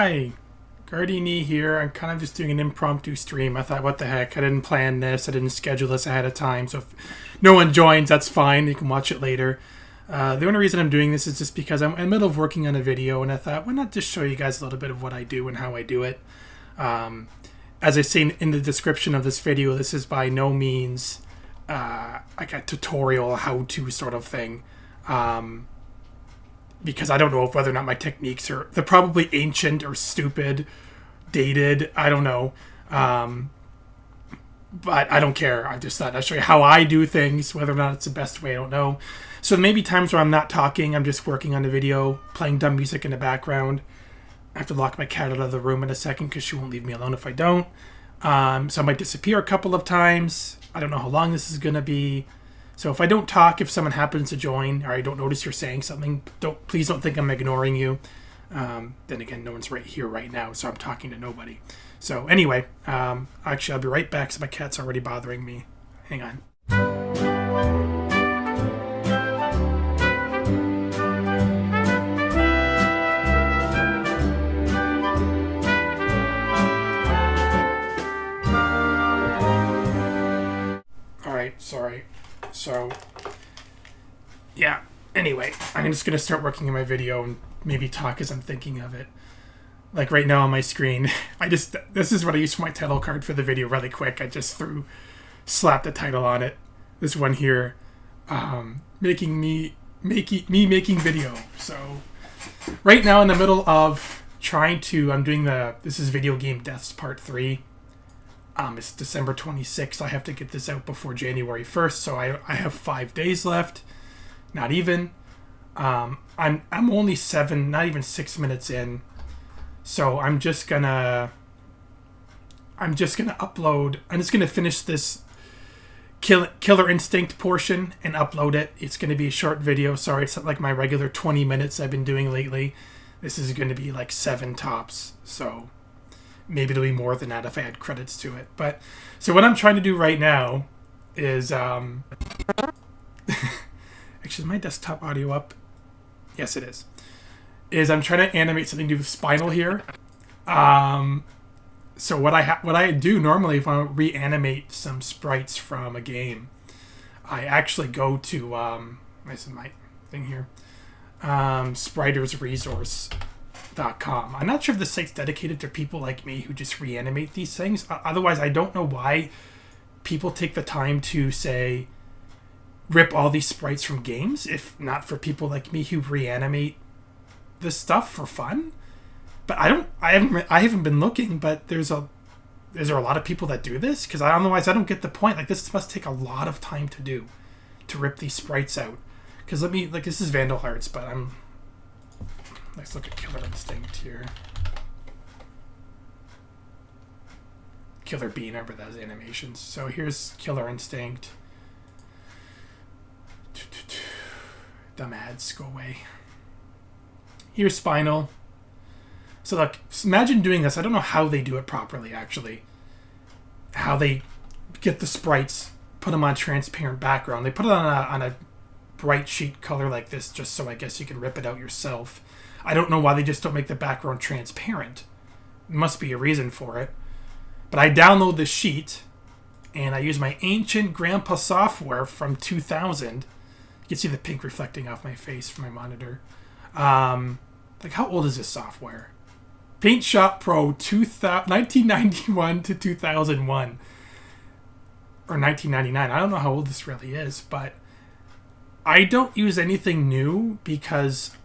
Hi, Gardini here. I'm kind of just doing an impromptu stream. I thought, what the heck? I didn't plan this. I didn't schedule this ahead of time. So if no one joins, that's fine. You can watch it later. The only reason I'm doing this is just because I'm in the middle of working on a video, and I thought, why not just show you guys a little bit of what I do and how I do it. As I say in the description of this video, this is by no means like a tutorial how-to sort of thing. Because I don't know whether or not my techniques they're probably ancient or stupid, dated, I don't know. But I don't care. I just thought I'd show you how I do things. Whether or not it's the best way, I don't know. So there may be times where I'm not talking, I'm just working on the video, playing dumb music in the background. I have to lock my cat out of the room in a second because she won't leave me alone if I don't. So I might disappear a couple of times. I don't know how long this is going to be. So if I don't talk, if someone happens to join, or I don't notice you're saying something, please don't think I'm ignoring you. Then again, no one's right here right now, so I'm talking to nobody. So anyway, actually I'll be right back because my cat's already bothering me. Hang on. Alright, sorry. So, yeah, anyway, I'm just going to start working on my video and maybe talk as I'm thinking of it. Like right now on my screen, this is what I used for my title card for the video really quick. I just slapped the title on it. This one here, making video. So, right now in the middle of this is Video Game Deaths Part 3. It's December 26th. I have to get this out before January 1st, so I have 5 days left. Not even. I'm only not even 6 minutes in. So I'm just gonna upload. I'm just gonna finish this Killer Instinct portion and upload it. It's gonna be a short video. Sorry, it's not like my regular 20 minutes I've been doing lately. This is gonna be like 7 tops. So maybe it'll be more than that if I add credits to it. But so what I'm trying to do right now is actually, is my desktop audio up? Yes, it is. I'm trying to animate something to do with Spinal here. So what I do normally if I reanimate some sprites from a game, I actually go to this is my thing here, spritersresource.com. I'm not sure if the site's dedicated to people like me who just reanimate these things. Otherwise, I don't know why people take the time to say rip all these sprites from games, if not for people like me who reanimate this stuff for fun. But I haven't been looking, but is there a lot of people that do this? Because otherwise I don't get the point. Like, this must take a lot of time to do, to rip these sprites out. Because this is Vandal Hearts, but let's look at Killer Instinct here. Killer Bee, remember those animations. So here's Killer Instinct. Dumb ads, go away. Here's Spinal. So look, imagine doing this. I don't know how they do it properly, actually. How they get the sprites, put them on transparent background. They put it on a bright sheet color like this, just so I guess you can rip it out yourself. I don't know why they just don't make the background transparent. There must be a reason for it. But I download this sheet, and I use my ancient grandpa software from 2000. You can see the pink reflecting off my face from my monitor. Like, how old is this software? Paint Shop Pro 1991 to 2001. Or 1999. I don't know how old this really is, but I don't use anything new because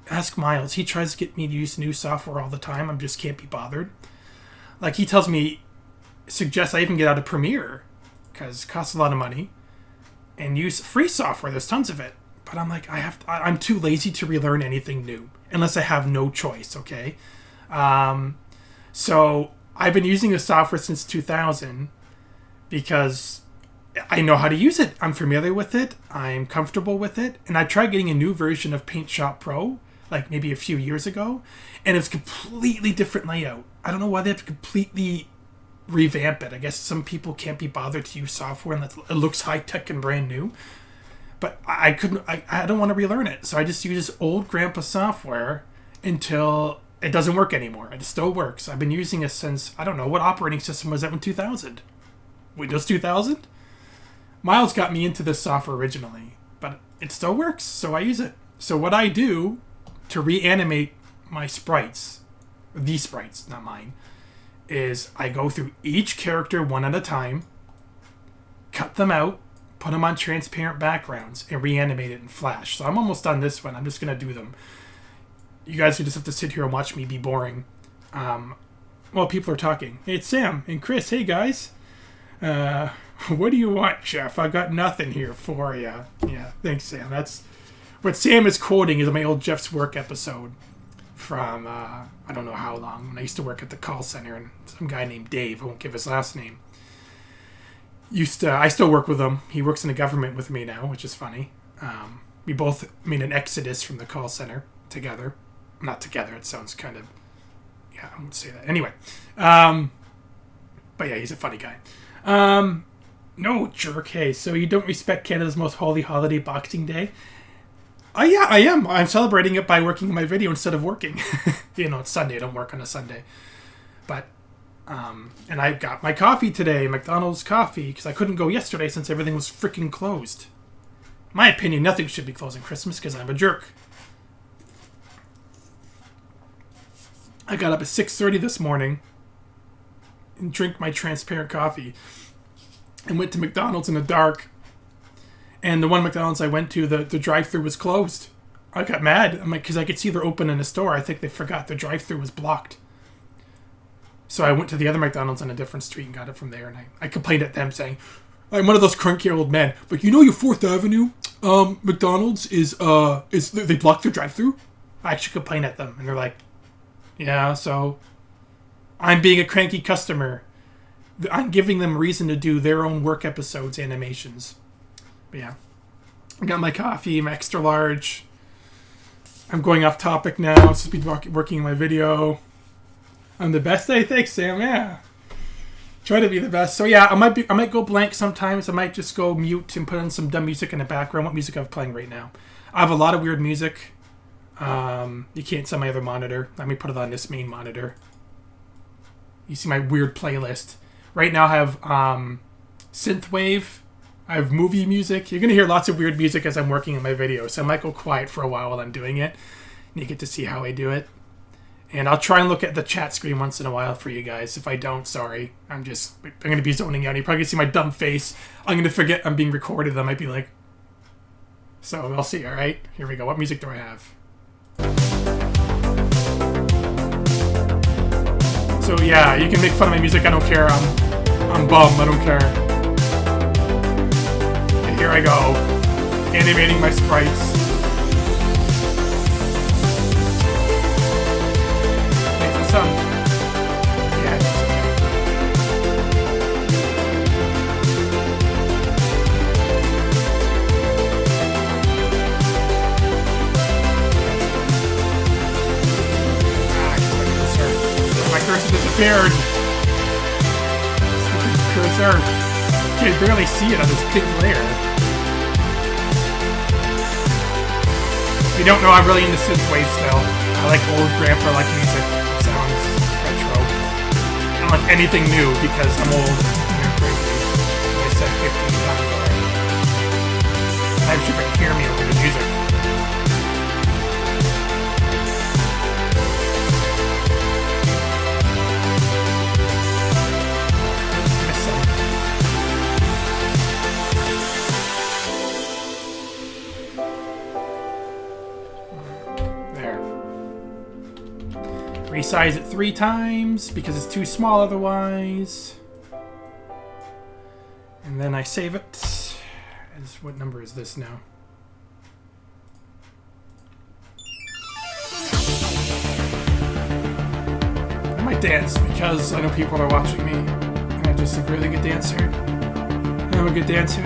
ask Miles. He tries to get me to use new software all the time. I just can't be bothered. Like, he tells me, suggests I even get out of Premiere because it costs a lot of money, and use free software. There's tons of it. But I'm like, I'm too lazy to relearn anything new unless I have no choice, okay? So I've been using the software since 2000 because I know how to use it. I'm familiar with it. I'm comfortable with it. And I tried getting a new version of Paint Shop Pro, like maybe a few years ago, and it's completely different layout. I don't know why they have to completely revamp it. I guess some people can't be bothered to use software and it looks high-tech and brand new. But I don't want to relearn it. So I just use old grandpa software until it doesn't work anymore. It still works. I've been using it since, I don't know, what operating system was that in 2000? Windows 2000? Miles got me into this software originally, but it still works, so I use it. So what I do to reanimate my sprites, these sprites, not mine, is I go through each character one at a time, cut them out, put them on transparent backgrounds, and reanimate it in Flash. So I'm almost done this one. I'm just going to do them. You guys just have to sit here and watch me be boring. Well, people are talking. Hey, it's Sam and Chris. Hey, guys. What do you want, Jeff? I got nothing here for you. Yeah, thanks, Sam. That's what Sam is quoting is my old Jeff's Work episode from, I don't know how long, when I used to work at the call center, and some guy named Dave, I won't give his last name, I still work with him. He works in the government with me now, which is funny. We both made an exodus from the call center together. Not together, it sounds kind of, yeah, I won't say that. Anyway, but yeah, he's a funny guy. No, jerk. Hey, so you don't respect Canada's most holy holiday, Boxing Day? Yeah, I am. I'm celebrating it by working on my video instead of working. You know, it's Sunday. I don't work on a Sunday. But, and I got my coffee today, McDonald's coffee, because I couldn't go yesterday since everything was freaking closed. In my opinion, nothing should be closed on Christmas because I'm a jerk. I got up at 6:30 this morning and drank my transparent coffee and went to McDonald's in the dark. And the one McDonald's I went to, the drive-thru was closed. I got mad. I'm like, because I could see they're open in the store. I think they forgot the drive-thru was blocked. So I went to the other McDonald's on a different street and got it from there. And I complained at them saying, I'm one of those cranky old men. But you know your 4th Avenue McDonald's is they blocked their drive-thru? I actually complained at them. And they're like, yeah, so I'm being a cranky customer. I'm giving them reason to do their own work episodes, animations. But yeah. I got my coffee, my extra large. I'm going off topic now. I'm supposed to be working my video. I'm the best. Hey, thanks, Sam. Yeah. Try to be the best. So yeah, I might go blank sometimes. I might just go mute and put on some dumb music in the background. What music I'm playing right now? I have a lot of weird music. You can't see my other monitor. Let me put it on this main monitor. You see my weird playlist. Right now I have synthwave. I have movie music. You're going to hear lots of weird music as I'm working on my video, so I might go quiet for a while I'm doing it. And you get to see how I do it. And I'll try and look at the chat screen once in a while for you guys. If I don't, sorry. I'm going to be zoning out. You're probably going to see my dumb face. I'm going to forget I'm being recorded. I might be like... So, we'll see, alright? Here we go. What music do I have? So yeah, you can make fun of my music, I don't care. I'm bum, I don't care. And here I go, animating my sprites. Make some sound. Yeah, it's okay. My cursor disappeared. Stupid cursor. You can barely see it on this pink layer. If you don't know, I'm really into synthwave still. I like old grandpa-like music. It sounds retro. I don't like anything new because I'm old and you're crazy. I said 15 times already. I wish you could hear me over the music. Resize it 3 times because it's too small otherwise. And then I save it. What number is this now? I might dance because I know people are watching me. I'm just a really good dancer. I'm a good dancer.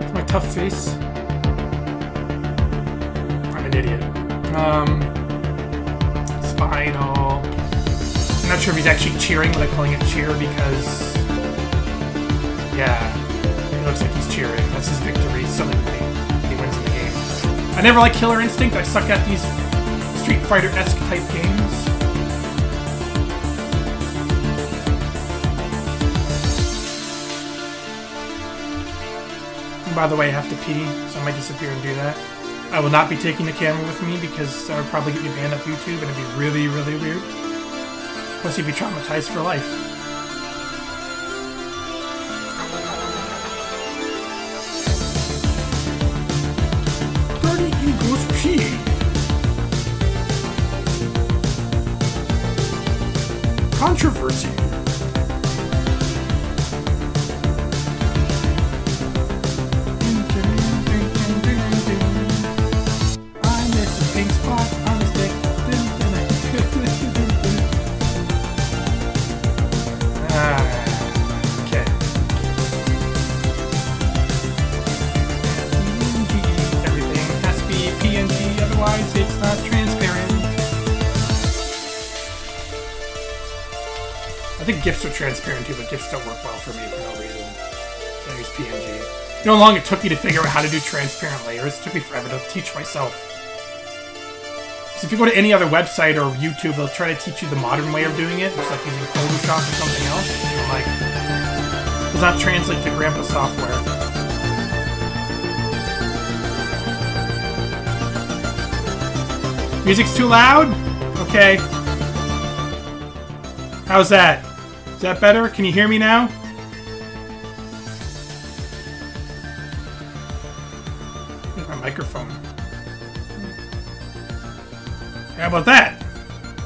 It's my tough face. I'm an idiot. Spinal. I'm not sure if he's actually cheering, but I'm calling it cheer because, yeah, it looks like he's cheering. That's his victory. So he wins in the game. I never liked Killer Instinct. I suck at these Street Fighter-esque type games. And by the way, I have to pee, so I might disappear and do that. I will not be taking the camera with me because I would probably get me banned off YouTube and it'd be really, really weird. Plus, you'd be traumatized for life. Birdie equals pee. Controversy. I miss a pink spot on the stick. Okay. Everything has to be PNG, otherwise it's not transparent. I think GIFs are transparent too, but GIFs don't work well for me for no reason. So I use PNG. You know how long it took me to figure out how to do transparent layers? It took me forever to teach myself. So if you go to any other website or YouTube, they'll try to teach you the modern way of doing it. It's like using Photoshop or something else. And you're like, it does not translate to grandpa software. Music's too loud? Okay. How's that? Is that better? Can you hear me now? Where's my microphone? How about that?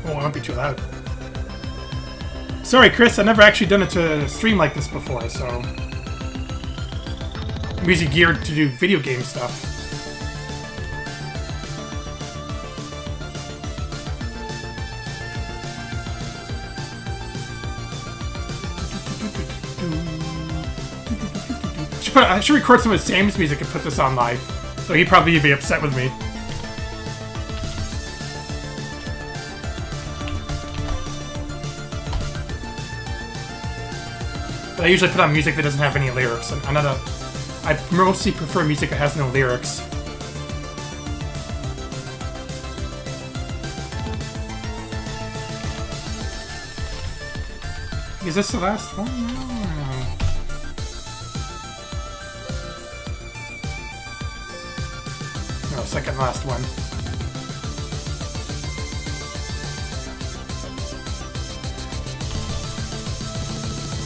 Oh, it won't be too loud. Sorry, Chris, I've never actually done it to a stream like this before, so... I'm usually geared to do video game stuff. I should record some of Sam's music and put this on live. So he'd probably be upset with me. But I usually put on music that doesn't have any lyrics. And I mostly prefer music that has no lyrics. Is this the last one? No, second last one.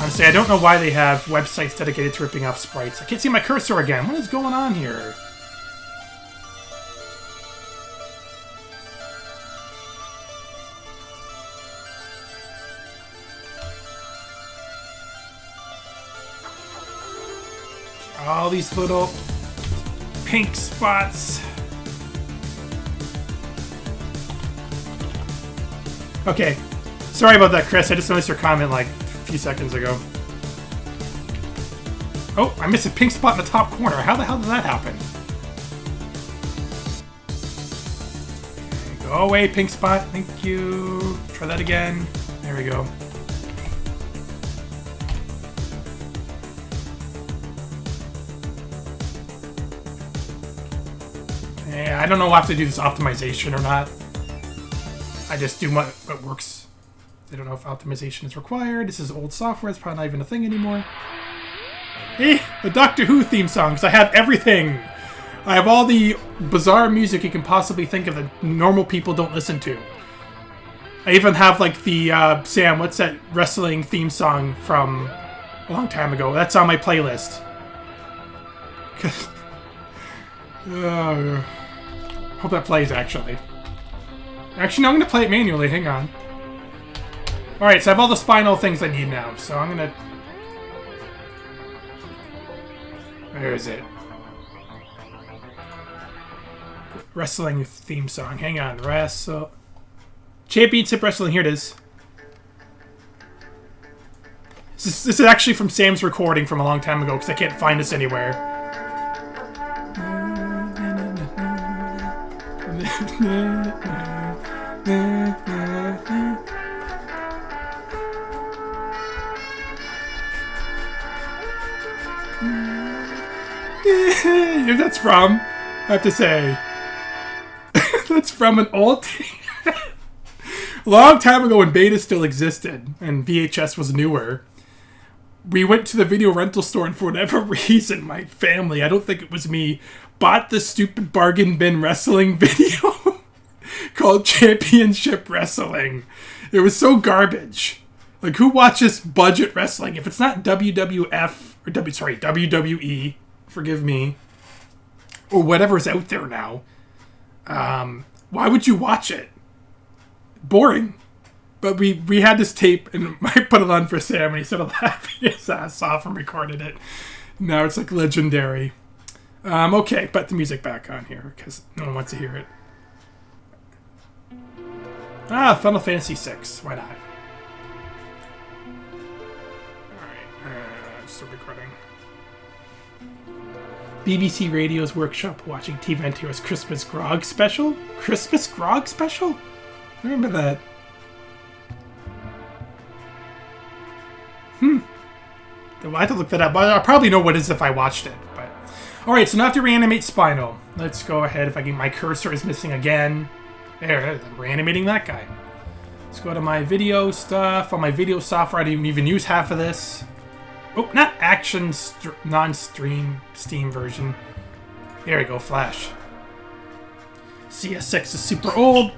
Honestly, I don't know why they have websites dedicated to ripping off sprites. I can't see my cursor again. What is going on here? All these little pink spots. Okay. Sorry about that, Chris. I just noticed your comment like a few seconds ago. Oh, I missed a pink spot in the top corner. How the hell did that happen? Okay, go away, pink spot. Thank you. Try that again. There we go. Yeah, I don't know if I have to do this optimization or not. I just do what works. I don't know if optimization is required. This is old software. It's probably not even a thing anymore. Hey, the Doctor Who theme songs. I have everything. I have all the bizarre music you can possibly think of that normal people don't listen to. I even have like the, Sam, what's that wrestling theme song from a long time ago? That's on my playlist. Oh, hope that plays, actually. Actually, no, I'm going to play it manually. Hang on. Alright, so I have all the spinal things I need now. So I'm going to... Where is it? Wrestling theme song. Hang on. Wrestle... Champion Tip Wrestling. Here it is. This is actually from Sam's recording from a long time ago because I can't find this anywhere. That's from, I have to say, that's from an old long time ago when beta still existed and VHS was newer, we went to the video rental store and for whatever reason, my family, I don't think it was me, bought the stupid bargain bin wrestling video called Championship Wrestling. It was so garbage. Like, who watches budget wrestling? If it's not WWF, or WWE, forgive me, or whatever's out there now, why would you watch it? Boring. But we had this tape, and I put it on for Sam, and he started laughing his ass off and recorded it. Now it's like legendary. Okay, put the music back on here, because no one wants to hear it. Final Fantasy VI. Why not? Alright, still recording. BBC Radio's workshop watching T. Venturo's Christmas Grog special? Christmas Grog special? I remember that. I have to look that up. I'll probably know what it is if I watched it. But alright, so now I have to reanimate Spinal. Let's go ahead. If I can, my cursor is missing again. There, I'm reanimating that guy. Let's go to my video stuff. On my video software, I didn't even use half of this. Oh, not action, non-stream Steam version. There we go, Flash. CS6 is super old.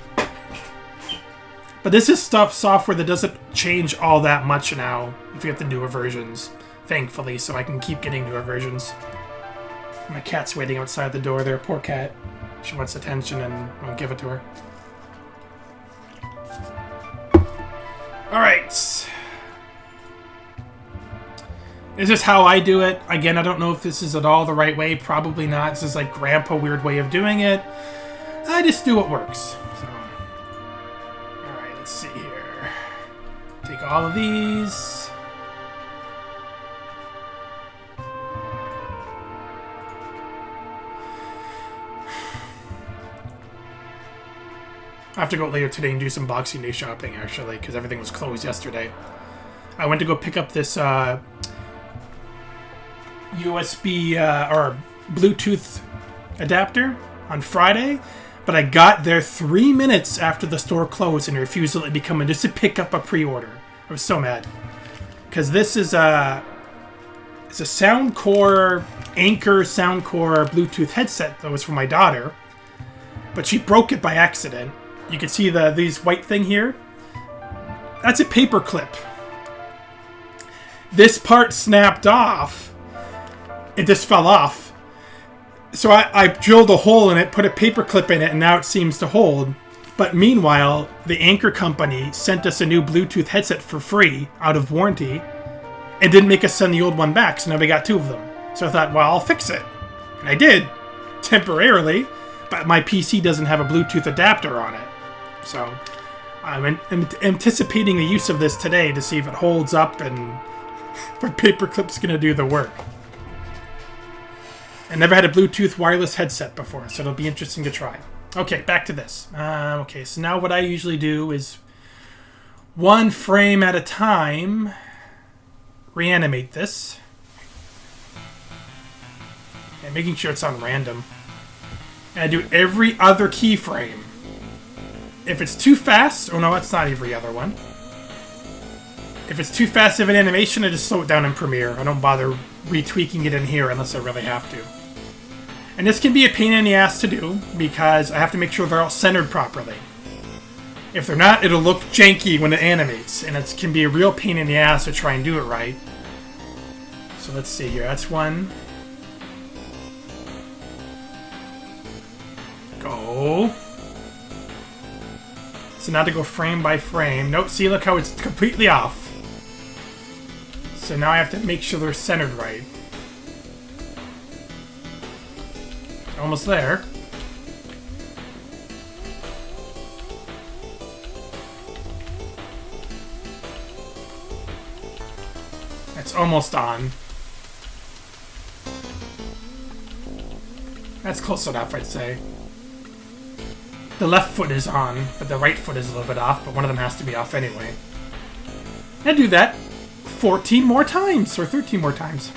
But this is software that doesn't change all that much now if you get the newer versions. Thankfully, so I can keep getting newer versions. My cat's waiting outside the door there, poor cat. She wants attention and I'll give it to her. Alright. This is how I do it. Again, I don't know if this is at all the right way. Probably not. This is like Grandpa weird way of doing it. I just do what works. So, alright, let's see here. Take all of these. I have to go later today and do some Boxing Day shopping, actually, because everything was closed yesterday. I went to go pick up this USB or Bluetooth adapter on Friday, but I got there 3 minutes after the store closed and refused to let me come in just to pick up a pre-order. I was so mad. Because this is it's a Soundcore, Anchor Soundcore Bluetooth headset that was for my daughter, but she broke it by accident. You can see these white thing here. That's a paper clip. This part snapped off. It just fell off. So I drilled a hole in it, put a paper clip in it, and now it seems to hold. But meanwhile, the Anchor company sent us a new Bluetooth headset for free, out of warranty, and didn't make us send the old one back, so now we got two of them. So I thought, well, I'll fix it. And I did, temporarily, but my PC doesn't have a Bluetooth adapter on it. So I'm anticipating the use of this today to see if it holds up and if paperclip's going to do the work. I never had a Bluetooth wireless headset before, so it'll be interesting to try. Okay, back to this. Okay, so now what I usually do is one frame at a time, reanimate this. And making sure it's on random. And I do every other keyframe. If it's too fast, oh no, that's not every other one. If it's too fast of an animation, I just slow it down in Premiere. I don't bother retweaking it in here unless I really have to. And this can be a pain in the ass to do, because I have to make sure they're all centered properly. If they're not, it'll look janky when it animates, and it can be a real pain in the ass to try and do it right. So let's see here, that's one. Go. So now to go frame by frame. Nope, see, look how it's completely off. So now I have to make sure they're centered right. Almost there. That's almost on. That's close enough, I'd say. The left foot is on, but the right foot is a little bit off, but one of them has to be off anyway. And do that 14 more times, or 13 more times.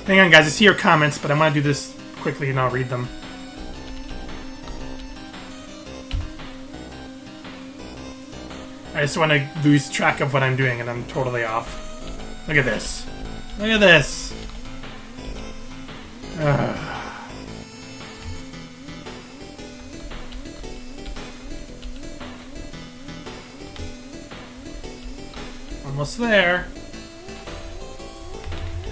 Hang on, guys, I see your comments, but I'm going to do this quickly and not read them. I just want to lose track of what I'm doing, and I'm totally off. Look at this. Look at this. Almost there.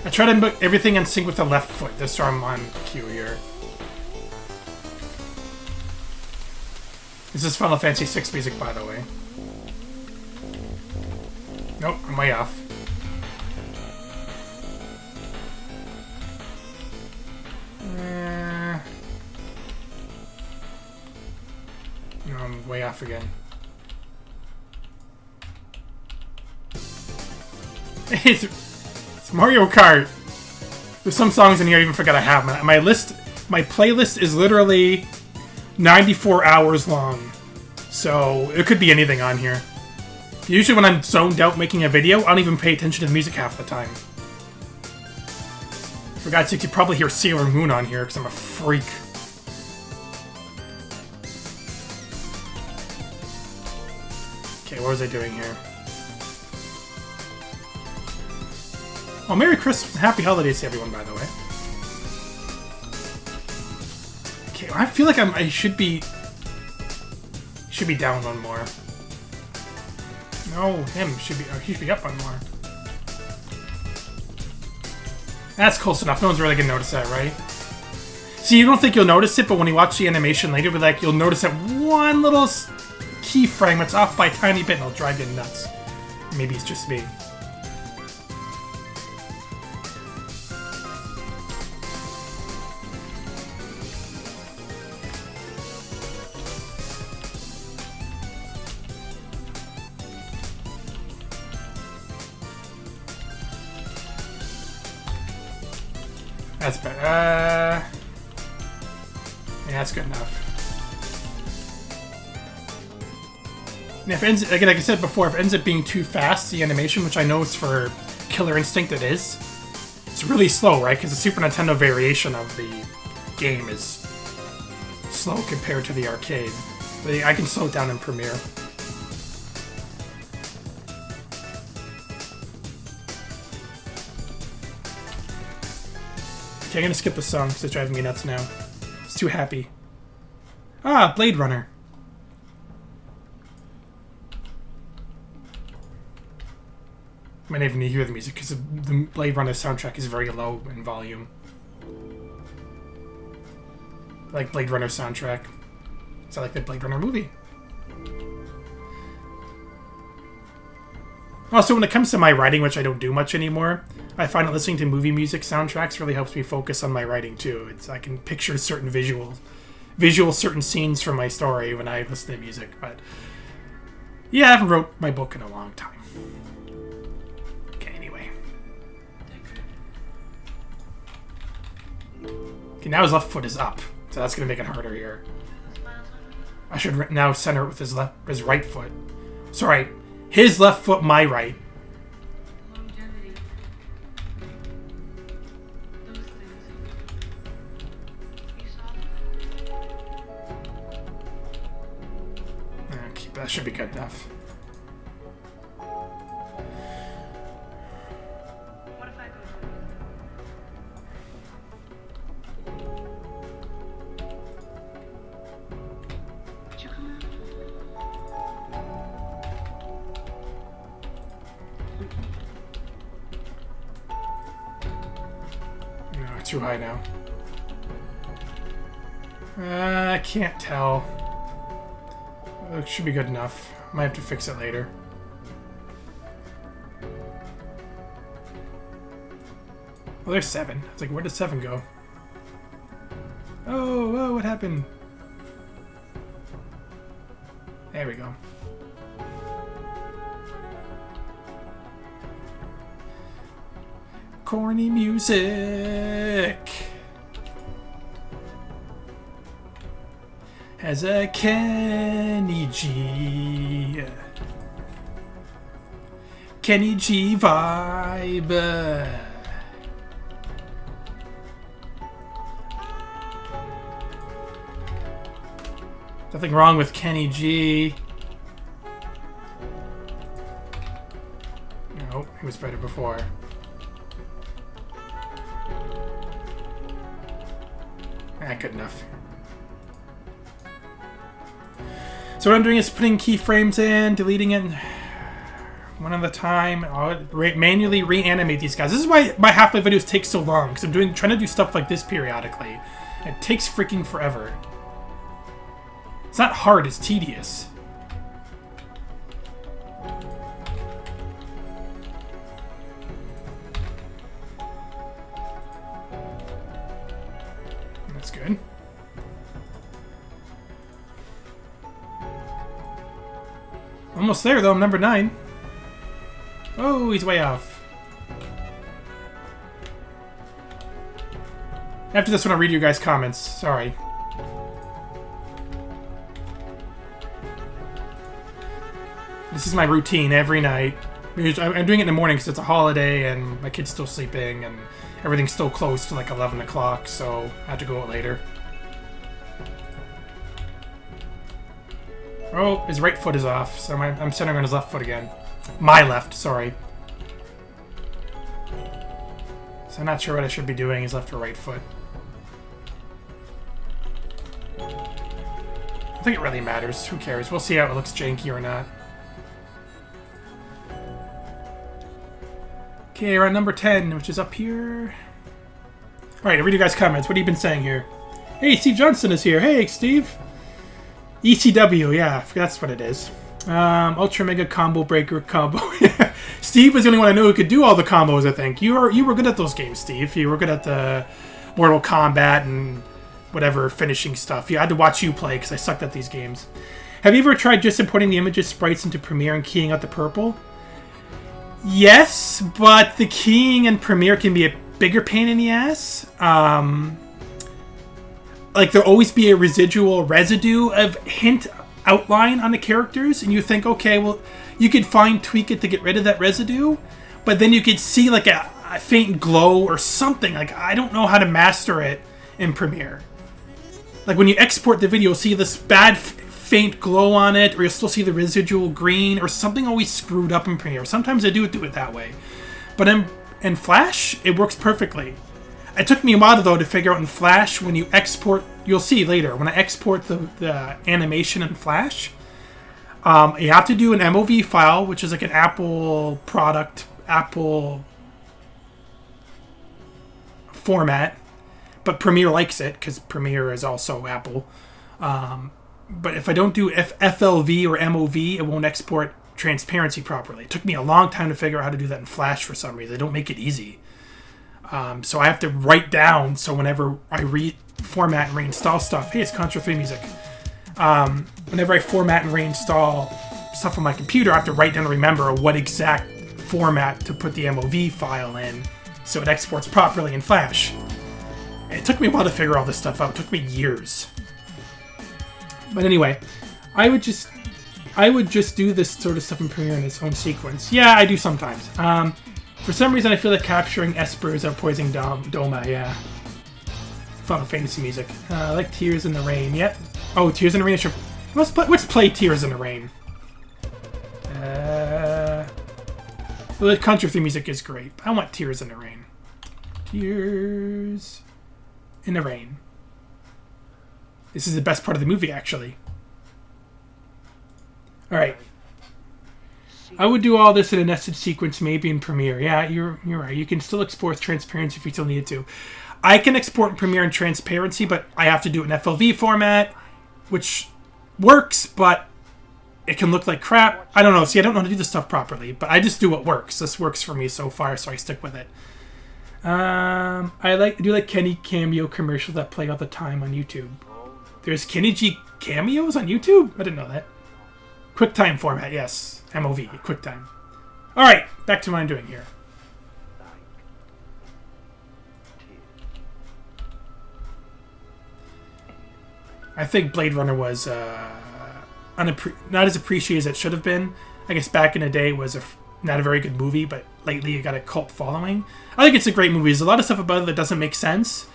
I try to put everything in sync with the left foot, this so I'm on cue here. This is Final Fantasy VI music, by the way. Nope, I'm way off. No, I'm way off again. It's Mario Kart. There's some songs in here I even forgot I have. My playlist is literally 94 hours long. So it could be anything on here. Usually when I'm zoned out making a video, I don't even pay attention to the music half the time. For God's sake, you probably hear Sailor Moon on here because I'm a freak. Okay, what was I doing here? Well, Merry Christmas and Happy Holidays to everyone, by the way. Okay, well, I feel like I should be down one more. No, he should be up one more. That's close enough. No one's really gonna notice that, right? See, you don't think you'll notice it, but when you watch the animation later, you'll notice that one little keyframe that's off by a tiny bit, and it'll drive you nuts. Maybe it's just me. That's better. Yeah, that's good enough. And if it ends, again, like I said before, if it ends up being too fast, the animation, which I know it's for Killer Instinct it is, it's really slow, right? Because the Super Nintendo variation of the game is slow compared to the arcade. But I can slow it down in Premiere. Okay, I'm gonna skip the song because it's driving me nuts now. It's too happy. Ah, Blade Runner. I might not even hear the music because the Blade Runner soundtrack is very low in volume. Like Blade Runner soundtrack. It's like the Blade Runner movie. Also, when it comes to my writing, which I don't do much anymore, I find that listening to movie music soundtracks really helps me focus on my writing too. I can picture certain certain scenes from my story when I listen to music. But yeah, I haven't wrote my book in a long time. Okay, anyway. Okay, now his left foot is up, so that's gonna make it harder here. I should now center it with his right foot. Sorry, his left foot, my right. That should be good enough. What if I go? Would you come out? No, it's too high now. I can't tell. It should be good enough. Might have to fix it later. Well, there's 7. It's like, where did 7 go? Oh, what happened? There we go. Corny music. Has a Kenny G. Kenny G vibe. Nothing wrong with Kenny G. No, he was better before. Good enough. So what I'm doing is putting keyframes in, deleting it one at a time. I'll manually reanimate these guys. This is why my Half-Life videos take so long, because I'm trying to do stuff like this periodically. It takes freaking forever. It's not hard, it's tedious. That's good. Almost there, though. I'm number 9. Oh, he's way off. After this one, I'll read your guys' comments. Sorry. This is my routine every night. I'm doing it in the morning because it's a holiday and my kid's still sleeping and everything's still closed to like 11 o'clock, so I have to go out later. Oh, his right foot is off, so I'm centering on his left foot again. My left, sorry. So I'm not sure what I should be doing, his left or right foot. I think it really matters. Who cares? We'll see how it looks janky or not. Okay, we're on number 10, which is up here. Alright, I'll read you guys' comments. What have you been saying here? Hey, Steve Johnson is here. Hey, Steve. ECW, yeah, that's what it is. Ultra Mega Combo Breaker Combo. Steve was the only one I knew who could do all the combos, I think. You were good at those games, Steve. You were good at the Mortal Kombat and whatever finishing stuff. Yeah, I had to watch you play because I sucked at these games. Have you ever tried just importing the images sprites into Premiere and keying out the purple? Yes, but the keying in Premiere can be a bigger pain in the ass. Like, there'll always be a residue of hint outline on the characters, and you think, okay, well, you could tweak it to get rid of that residue, but then you could see, like, a faint glow or something. Like, I don't know how to master it in Premiere. Like, when you export the video, you'll see this bad faint glow on it, or you'll still see the residual green, or something always screwed up in Premiere. Sometimes I do it that way. But in Flash, it works perfectly. It took me a while, though, to figure out in Flash, when you export, you'll see later, when I export the animation in Flash, you have to do an MOV file, which is like an Apple product, Apple format, but Premiere likes it, because Premiere is also Apple. But if I don't do FLV or MOV, it won't export transparency properly. It took me a long time to figure out how to do that in Flash for some reason. They don't make it easy. So I have to write down, so whenever I reformat and reinstall stuff, hey, it's Contra 3 music. Whenever I format and reinstall stuff on my computer, I have to write down and remember what exact format to put the MOV file in, so it exports properly in Flash. It took me a while to figure all this stuff out. It took me years. But anyway, I would just do this sort of stuff in Premiere in its own sequence. Yeah, I do sometimes. For some reason, I feel like capturing espers are poisoning Doma, yeah. Final Fantasy music. I like Tears in the Rain. Yep. Oh, Tears in the Rain. Sure. Let's play Tears in the Rain. Well, the Contra 3 music is great. I want Tears in the Rain. Tears in the Rain. This is the best part of the movie, actually. Alright. I would do all this in a nested sequence, maybe in Premiere. Yeah, you're right. You can still export transparency if you still need to. I can export in Premiere in transparency, but I have to do it in FLV format, which works, but it can look like crap. I don't know. See, I don't know how to do this stuff properly, but I just do what works. This works for me so far, so I stick with it. I do like Kenny cameo commercials that play all the time on YouTube. There's Kenny G cameos on YouTube? I didn't know that. QuickTime format, yes. MOV, QuickTime. Alright, back to what I'm doing here. I think Blade Runner was not as appreciated as it should have been. I guess back in the day it was not a very good movie, but lately it got a cult following. I think it's a great movie. There's a lot of stuff about it that doesn't make sense,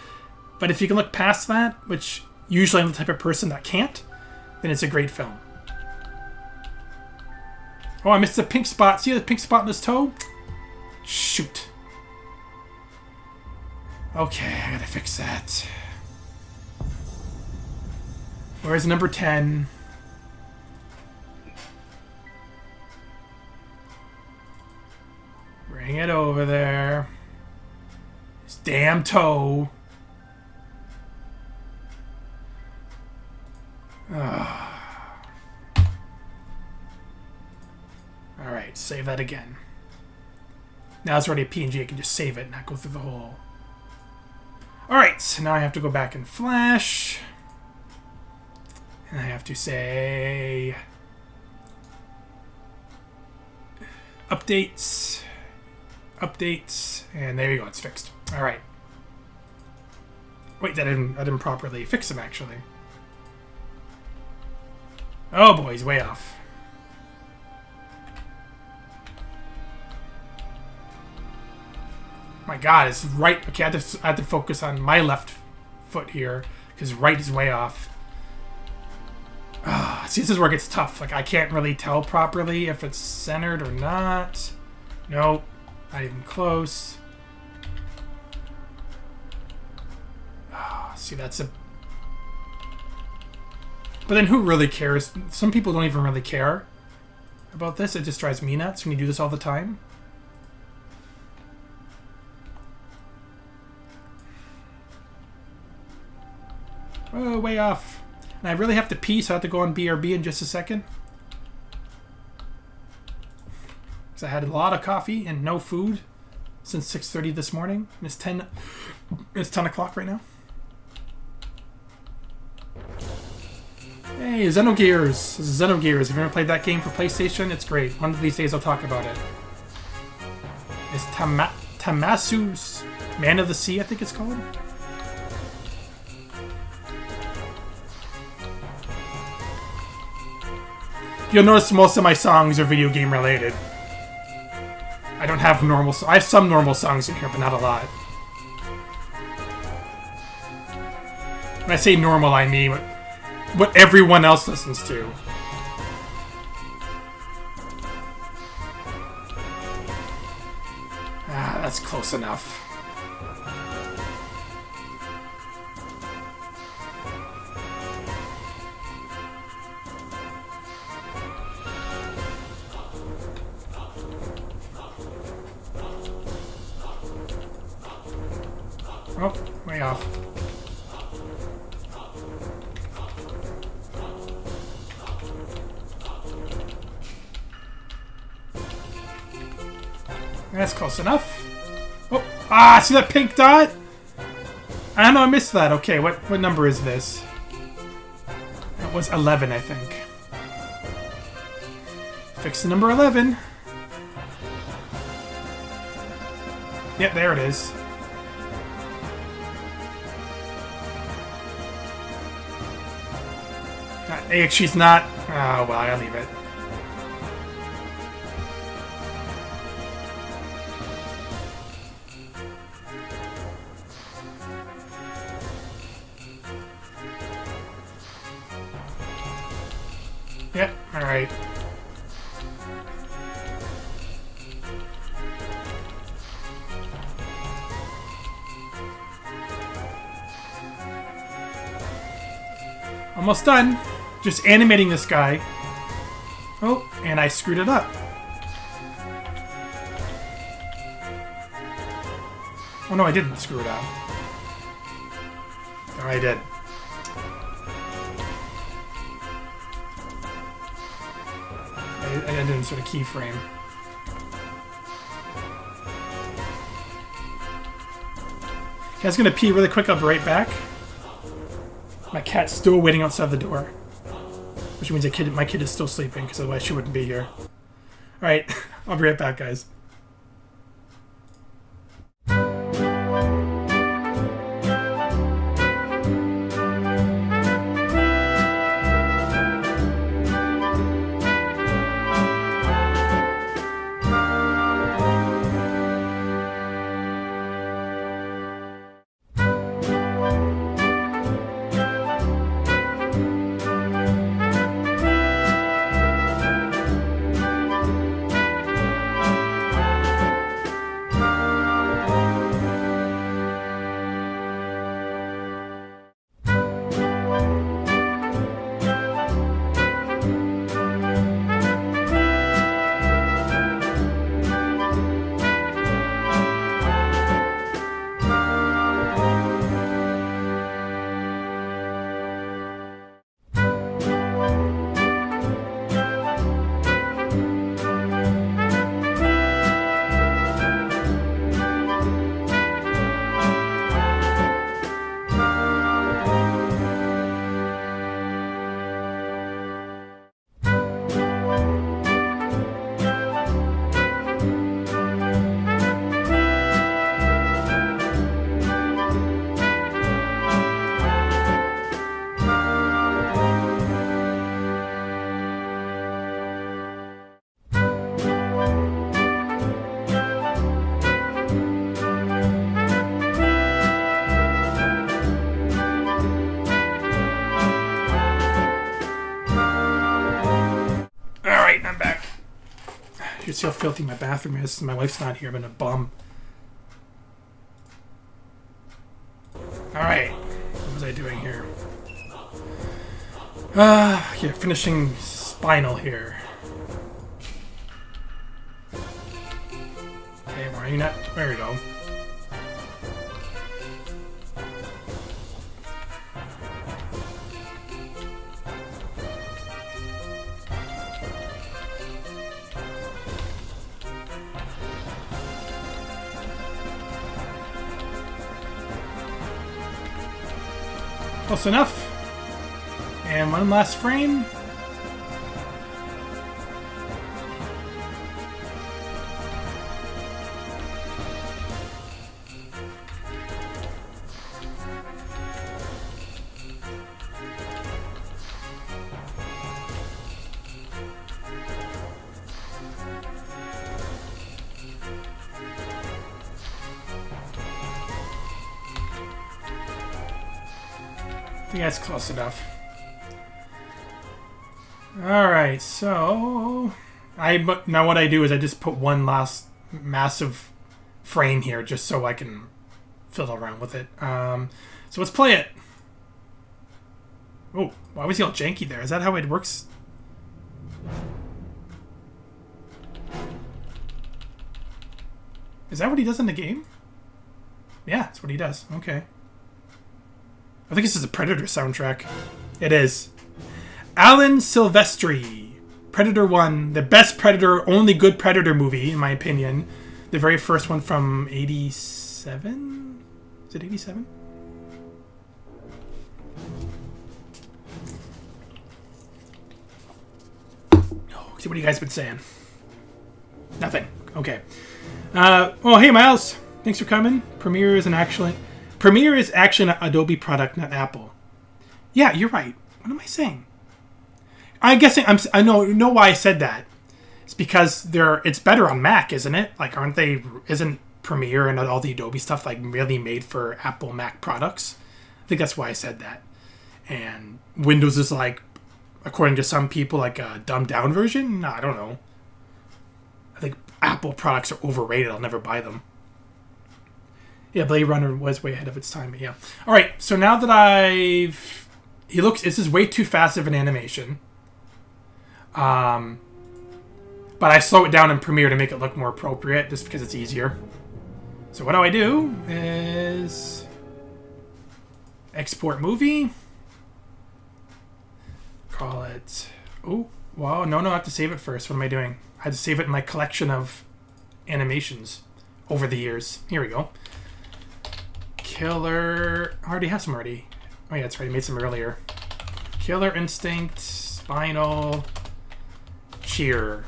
but if you can look past that, which usually I'm the type of person that can't, then it's a great film. Oh, I missed the pink spot. See the pink spot in his toe? Shoot. Okay, I gotta fix that. Where's number 10? Bring it over there. His damn toe. Alright, save that again. Now it's already a PNG, I can just save it and not go through the whole... Alright, so now I have to go back in Flash. And I have to say... Updates. Updates. And there you go, it's fixed. Alright. Wait, I didn't properly fix them, actually. Oh boy, he's way off. My god, it's right. Okay, I have to focus on my left foot here, because right is way off. See, this is where it gets tough. Like, I can't really tell properly if it's centered or not. Nope, not even close. See, that's a... But then who really cares? Some people don't even really care about this. It just drives me nuts when you do this all the time. Oh, way off. And I really have to pee, so I have to go on BRB in just a second. Because I had a lot of coffee and no food since 6:30 this morning. It's 10 o'clock right now. Hey, Xenogears. This is Xenogears. If you've ever played that game for PlayStation, it's great. One of these days I'll talk about it. It's Tamasu's Man of the Sea, I think it's called. You'll notice most of my songs are video game related. I don't have normal... I have some normal songs in here, but not a lot. When I say normal, I mean what everyone else listens to. Ah, that's close enough. Oh, way off. That's close enough. Oh, see that pink dot? I don't know, I missed that. Okay, what number is this? That was 11, I think. Fix the number 11. Yep, there it is. She's not... Oh, well, I'll leave it. Yep, alright. Almost done. Just animating this guy. Oh, and I screwed it up. Oh no, I didn't screw it up. Oh, I did. I didn't sort of keyframe. Okay, I was gonna pee really quick. I'll be right back. My cat's still waiting outside the door. Which means my kid is still sleeping, because otherwise she wouldn't be here. Alright, I'll be right back, guys. can see how filthy my bathroom is. My wife's not here. I'm in a bum. Alright. What was I doing here? Yeah, finishing Spinal here. Okay, why are you not? There we go. Close enough. And one last frame. I think that's close enough. Alright, so now what I do is I just put one last massive frame here just so I can fiddle around with it. So let's play it. Oh, why was he all janky there? Is that how it works? Is that what he does in the game? Yeah, that's what he does. Okay. I think this is a Predator soundtrack. It is. Alan Silvestri. Predator 1. The best Predator, only good Predator movie, in my opinion. The very first one from 87? Is it 87? Oh, see what you guys been saying. Nothing. Okay. Oh, hey, Miles. Thanks for coming. Premiere is actually an Adobe product, not Apple. Yeah, you're right. What am I saying? I'm guessing I know why I said that. It's because it's better on Mac, isn't it? Like, isn't Premiere and all the Adobe stuff like really made for Apple Mac products? I think that's why I said that. And Windows is like, according to some people, like a dumbed down version? No, I don't know. I think Apple products are overrated. I'll never buy them. Yeah, Blade Runner was way ahead of its time, but yeah. Alright, so now that this is way too fast of an animation. But I slow it down in Premiere to make it look more appropriate, just because it's easier. So what I do is export movie. Call it, oh, wow, no, I have to save it first. What am I doing? I had to save it in my collection of animations over the years. Here we go. Killer... I already have some already. Oh yeah, that's right. I made some earlier. Killer Instinct, Spinal, Cheer.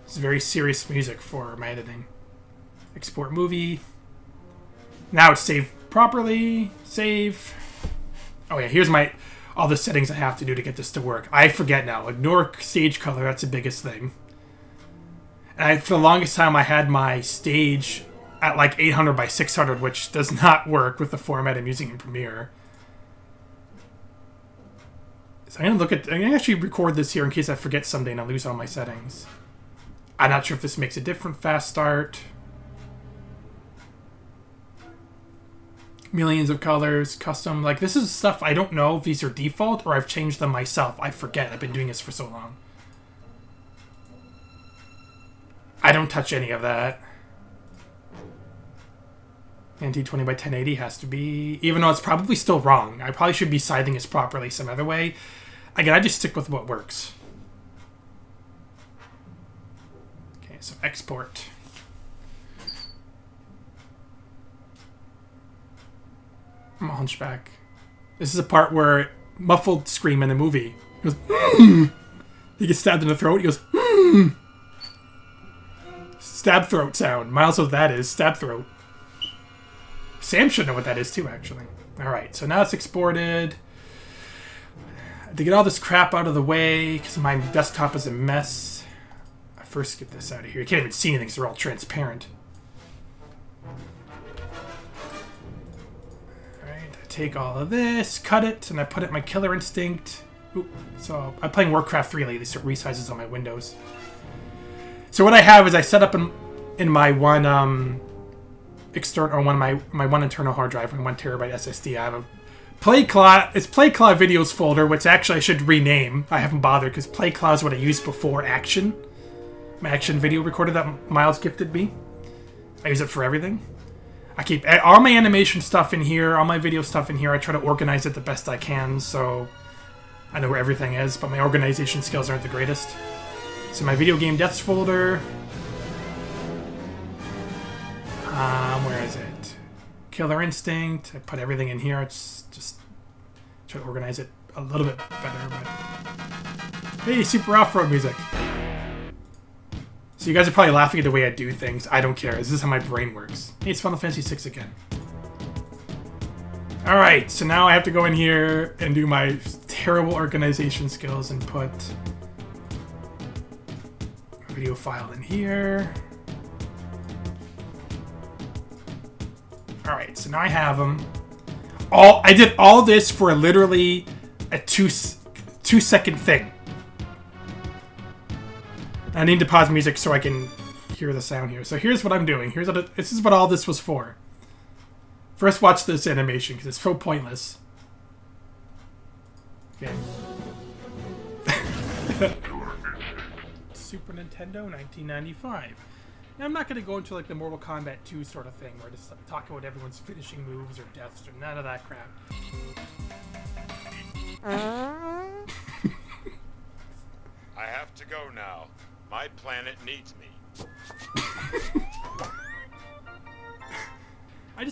It's very serious music for my editing. Export movie. Now it's saved properly. Save. Oh yeah, here's all the settings I have to do to get this to work. I forget now. Ignore stage color. That's the biggest thing. And for the longest time, I had my stage at like 800 by 600, which does not work with the format I'm using in Premiere. So I'm gonna actually record this here in case I forget someday and I lose all my settings. I'm not sure if this makes a difference. Fast start. Millions of colors, custom. Like, this is stuff I don't know if these are default or I've changed them myself. I forget. I've been doing this for so long. I don't touch any of that. 1920 by 1080 has to be... Even though it's probably still wrong. I probably should be sizing this properly some other way. Again, I just stick with what works. Okay, so export. I'm a hunchback. This is a part where muffled scream in the movie. He goes, mm! He gets stabbed in the throat. He goes, mm! Stab throat sound. Miles knows what that is. Stab throat. Sam should know what that is too, actually. Alright, so now it's exported. To get all this crap out of the way, because my desktop is a mess. I first get this out of here. You can't even see anything because they're all transparent. Alright, I take all of this, cut it, and I put it in my Killer Instinct Oop. So I'm playing Warcraft 3 lately, so it resizes on my windows. So what I have is I set up in my one external, or my one internal hard drive and 1 terabyte SSD. I have a PlayClaw videos folder, which actually I should rename. I haven't bothered because PlayClaw is what I used before Action. My Action video recorder that Miles gifted me. I use it for everything. I keep all my animation stuff in here, all my video stuff in here. I try to organize it the best I can, so I know where everything is, but my organization skills aren't the greatest. So my video game deaths folder. Where is it? Killer Instinct. I put everything in here. It's just try to organize it a little bit better. But hey, super off-road music. So you guys are probably laughing at the way I do things. I don't care. This is how my brain works. Hey, it's Final Fantasy VI again. Alright, so now I have to go in here and do my terrible organization skills and put a video file in here. Alright, so now I have them. I did all this for literally a two-second thing. I need to pause music so I can hear the sound here. So here's what I'm doing. This is what all this was for. First, watch this animation because it's so pointless. Okay. Super Nintendo, 1995. Now, I'm not going to go into like the Mortal Kombat 2 sort of thing where I just talk about everyone's finishing moves or deaths or none of that crap. I have to go now. My planet needs me.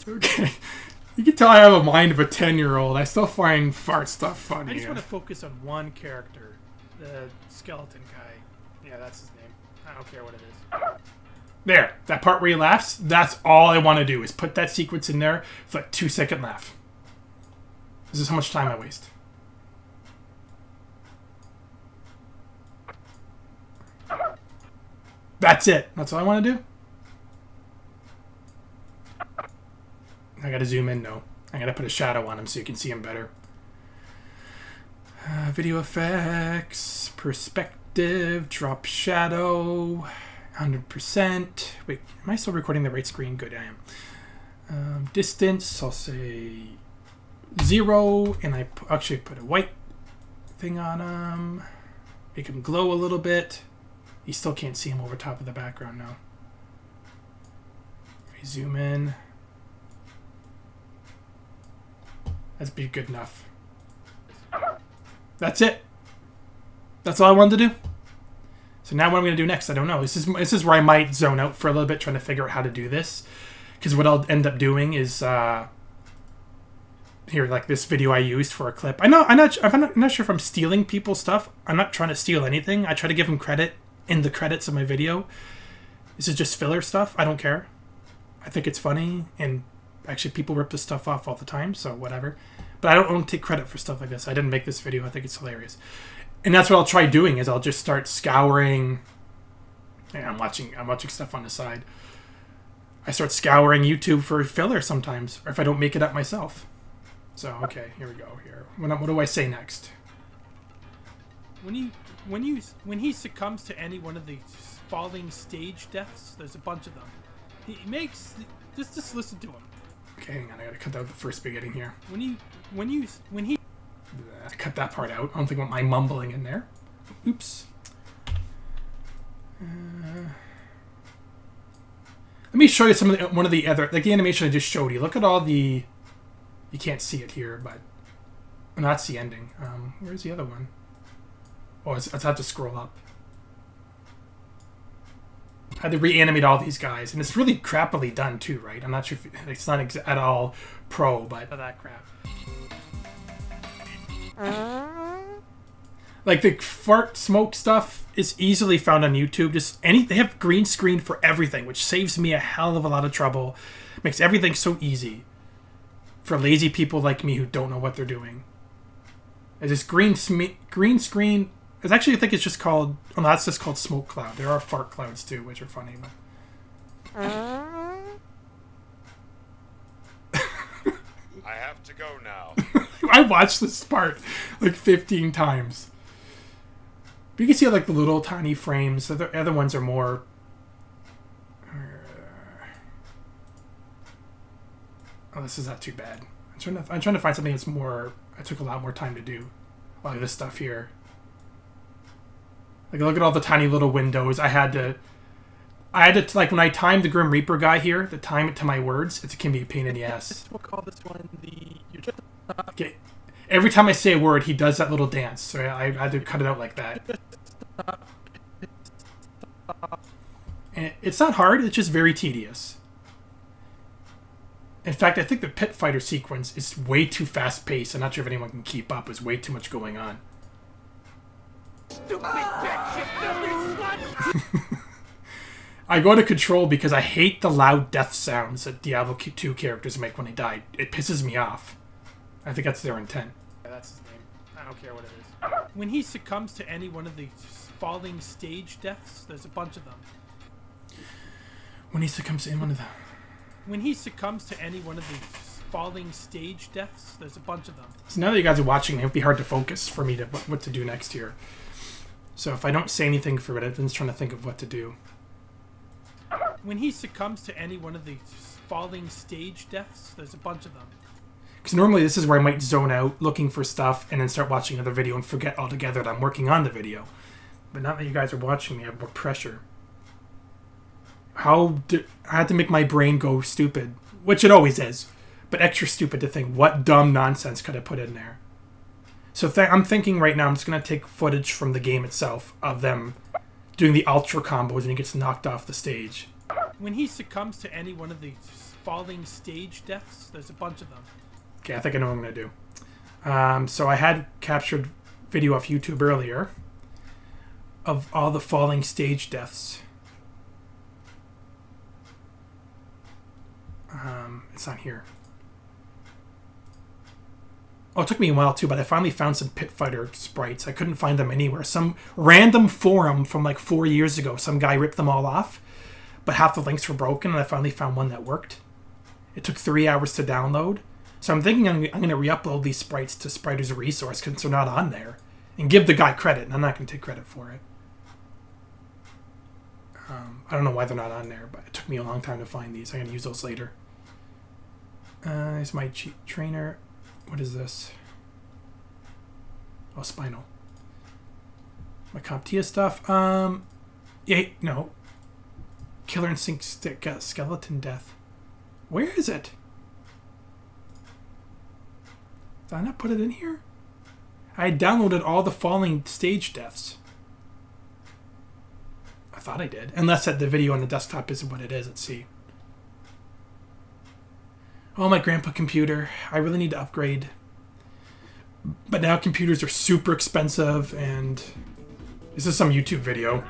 Okay. You can tell I have a mind of a 10-year-old. I still find fart stuff funny. I just want to focus on one character. The skeleton guy. Yeah, that's his name. I don't care what it is. There. That part where he laughs, that's all I want to do is put that sequence in there for a 2-second laugh. This is how much time I waste. That's it. That's all I want to do. I gotta zoom in, no. I gotta put a shadow on him so you can see him better. Video effects, perspective, drop shadow, 100%. Wait, am I still recording the right screen? Good, I am. Distance, I'll say 0, and I actually put a white thing on him. Make him glow a little bit. You still can't see him over top of the background now. I zoom in. That's be good enough. That's it. That's all I wanted to do. So now what I'm going to do next, I don't know. This is where I might zone out for a little bit trying to figure out how to do this. Because what I'll end up doing is... here, like this video I used for a clip. I'm not sure if I'm stealing people's stuff. I'm not trying to steal anything. I try to give them credit in the credits of my video. This is just filler stuff. I don't care. I think it's funny, and actually people rip this stuff off all the time, so whatever. But I don't take credit for stuff like this. I didn't make this video. I think it's hilarious. And that's what I'll try doing, is I'll just start scouring. Yeah, I'm watching stuff on the side. I start scouring YouTube for filler sometimes, or if I don't make it up myself. So, okay, here we go. Here, what do I say next? When he succumbs to any one of the falling stage deaths, there's a bunch of them. He makes just listen to him. Okay, hang on, I gotta cut out the first beginning here. When he cut that part out. I don't think I want my mumbling in there. Oops. Let me show you one of the other, like the animation I just showed you. Look at all the. You can't see it here, but no, that's the ending. Where's the other one? Oh, I have to scroll up. I had to reanimate all these guys, and it's really crappily done too, right? I'm not sure if it's not at all pro, but that crap. Like the fart smoke stuff is easily found on YouTube. They have green screen for everything, which saves me a hell of a lot of trouble. Makes everything so easy for lazy people like me who don't know what they're doing. It's this green screen. It's actually, I think it's just called. Oh, no, that's just called smoke cloud. There are fart clouds too, which are funny. But... I have to go now. I watched this part like 15 times. But you can see like the little tiny frames. The other ones are more... Oh, this is not too bad. I'm trying to find something that's more... I took a lot more time to do. Like this stuff here. Like, look at all the tiny little windows. I had to, like, when I timed the Grim Reaper guy here, to time it to my words, it can be a pain in the ass. We'll call this one the... Okay. Every time I say a word, he does that little dance. So I had to cut it out like that. And it's not hard, it's just very tedious. In fact, I think the pit fighter sequence is way too fast-paced. I'm not sure if anyone can keep up. There's way too much going on. Stupid I go to control because I hate the loud death sounds that Diablo 2 characters make when they die. It pisses me off. I think that's their intent. Yeah, that's his name. I don't care what it is. When he succumbs to any one of the falling stage deaths, there's a bunch of them. When he succumbs to any one of them. When he succumbs to any one of the falling stage deaths, there's a bunch of them. So now that you guys are watching, it would be hard to focus for me to what to do next here. So if I don't say anything for it, I've been trying to think of what to do. When he succumbs to any one of the falling stage deaths, there's a bunch of them. Because normally this is where I might zone out looking for stuff and then start watching another video and forget altogether that I'm working on the video. But now that you guys are watching me, I have more pressure. I had to make my brain go stupid, which it always is, but extra stupid to think what dumb nonsense could I put in there. So I'm thinking right now I'm just going to take footage from the game itself of them doing the ultra combos and he gets knocked off the stage. When he succumbs to any one of the falling stage deaths, there's a bunch of them. Okay, I think I know what I'm going to do. So I had captured video off YouTube earlier of all the falling stage deaths. It's not here. Oh, it took me a while too, but I finally found some Pit Fighter sprites. I couldn't find them anywhere. Some random forum from like 4 years ago, some guy ripped them all off, but half the links were broken, and I finally found one that worked. It took 3 hours to download. So I'm thinking I'm going to re-upload these sprites to Sprite as a resource because they're not on there, and give the guy credit, and I'm not going to take credit for it. I don't know why they're not on there, but it took me a long time to find these. I'm going to use those later. Here's my cheat trainer. What is this? Oh, Spinal. My CompTIA stuff. Yeah, no. Killer Instinct Skeleton Death. Where is it? Did I not put it in here? I downloaded all the falling stage deaths. I thought I did. Unless that the video on the desktop isn't what it is. Let's see. Oh, my grandpa computer. I really need to upgrade. But now computers are super expensive, and this is some YouTube video.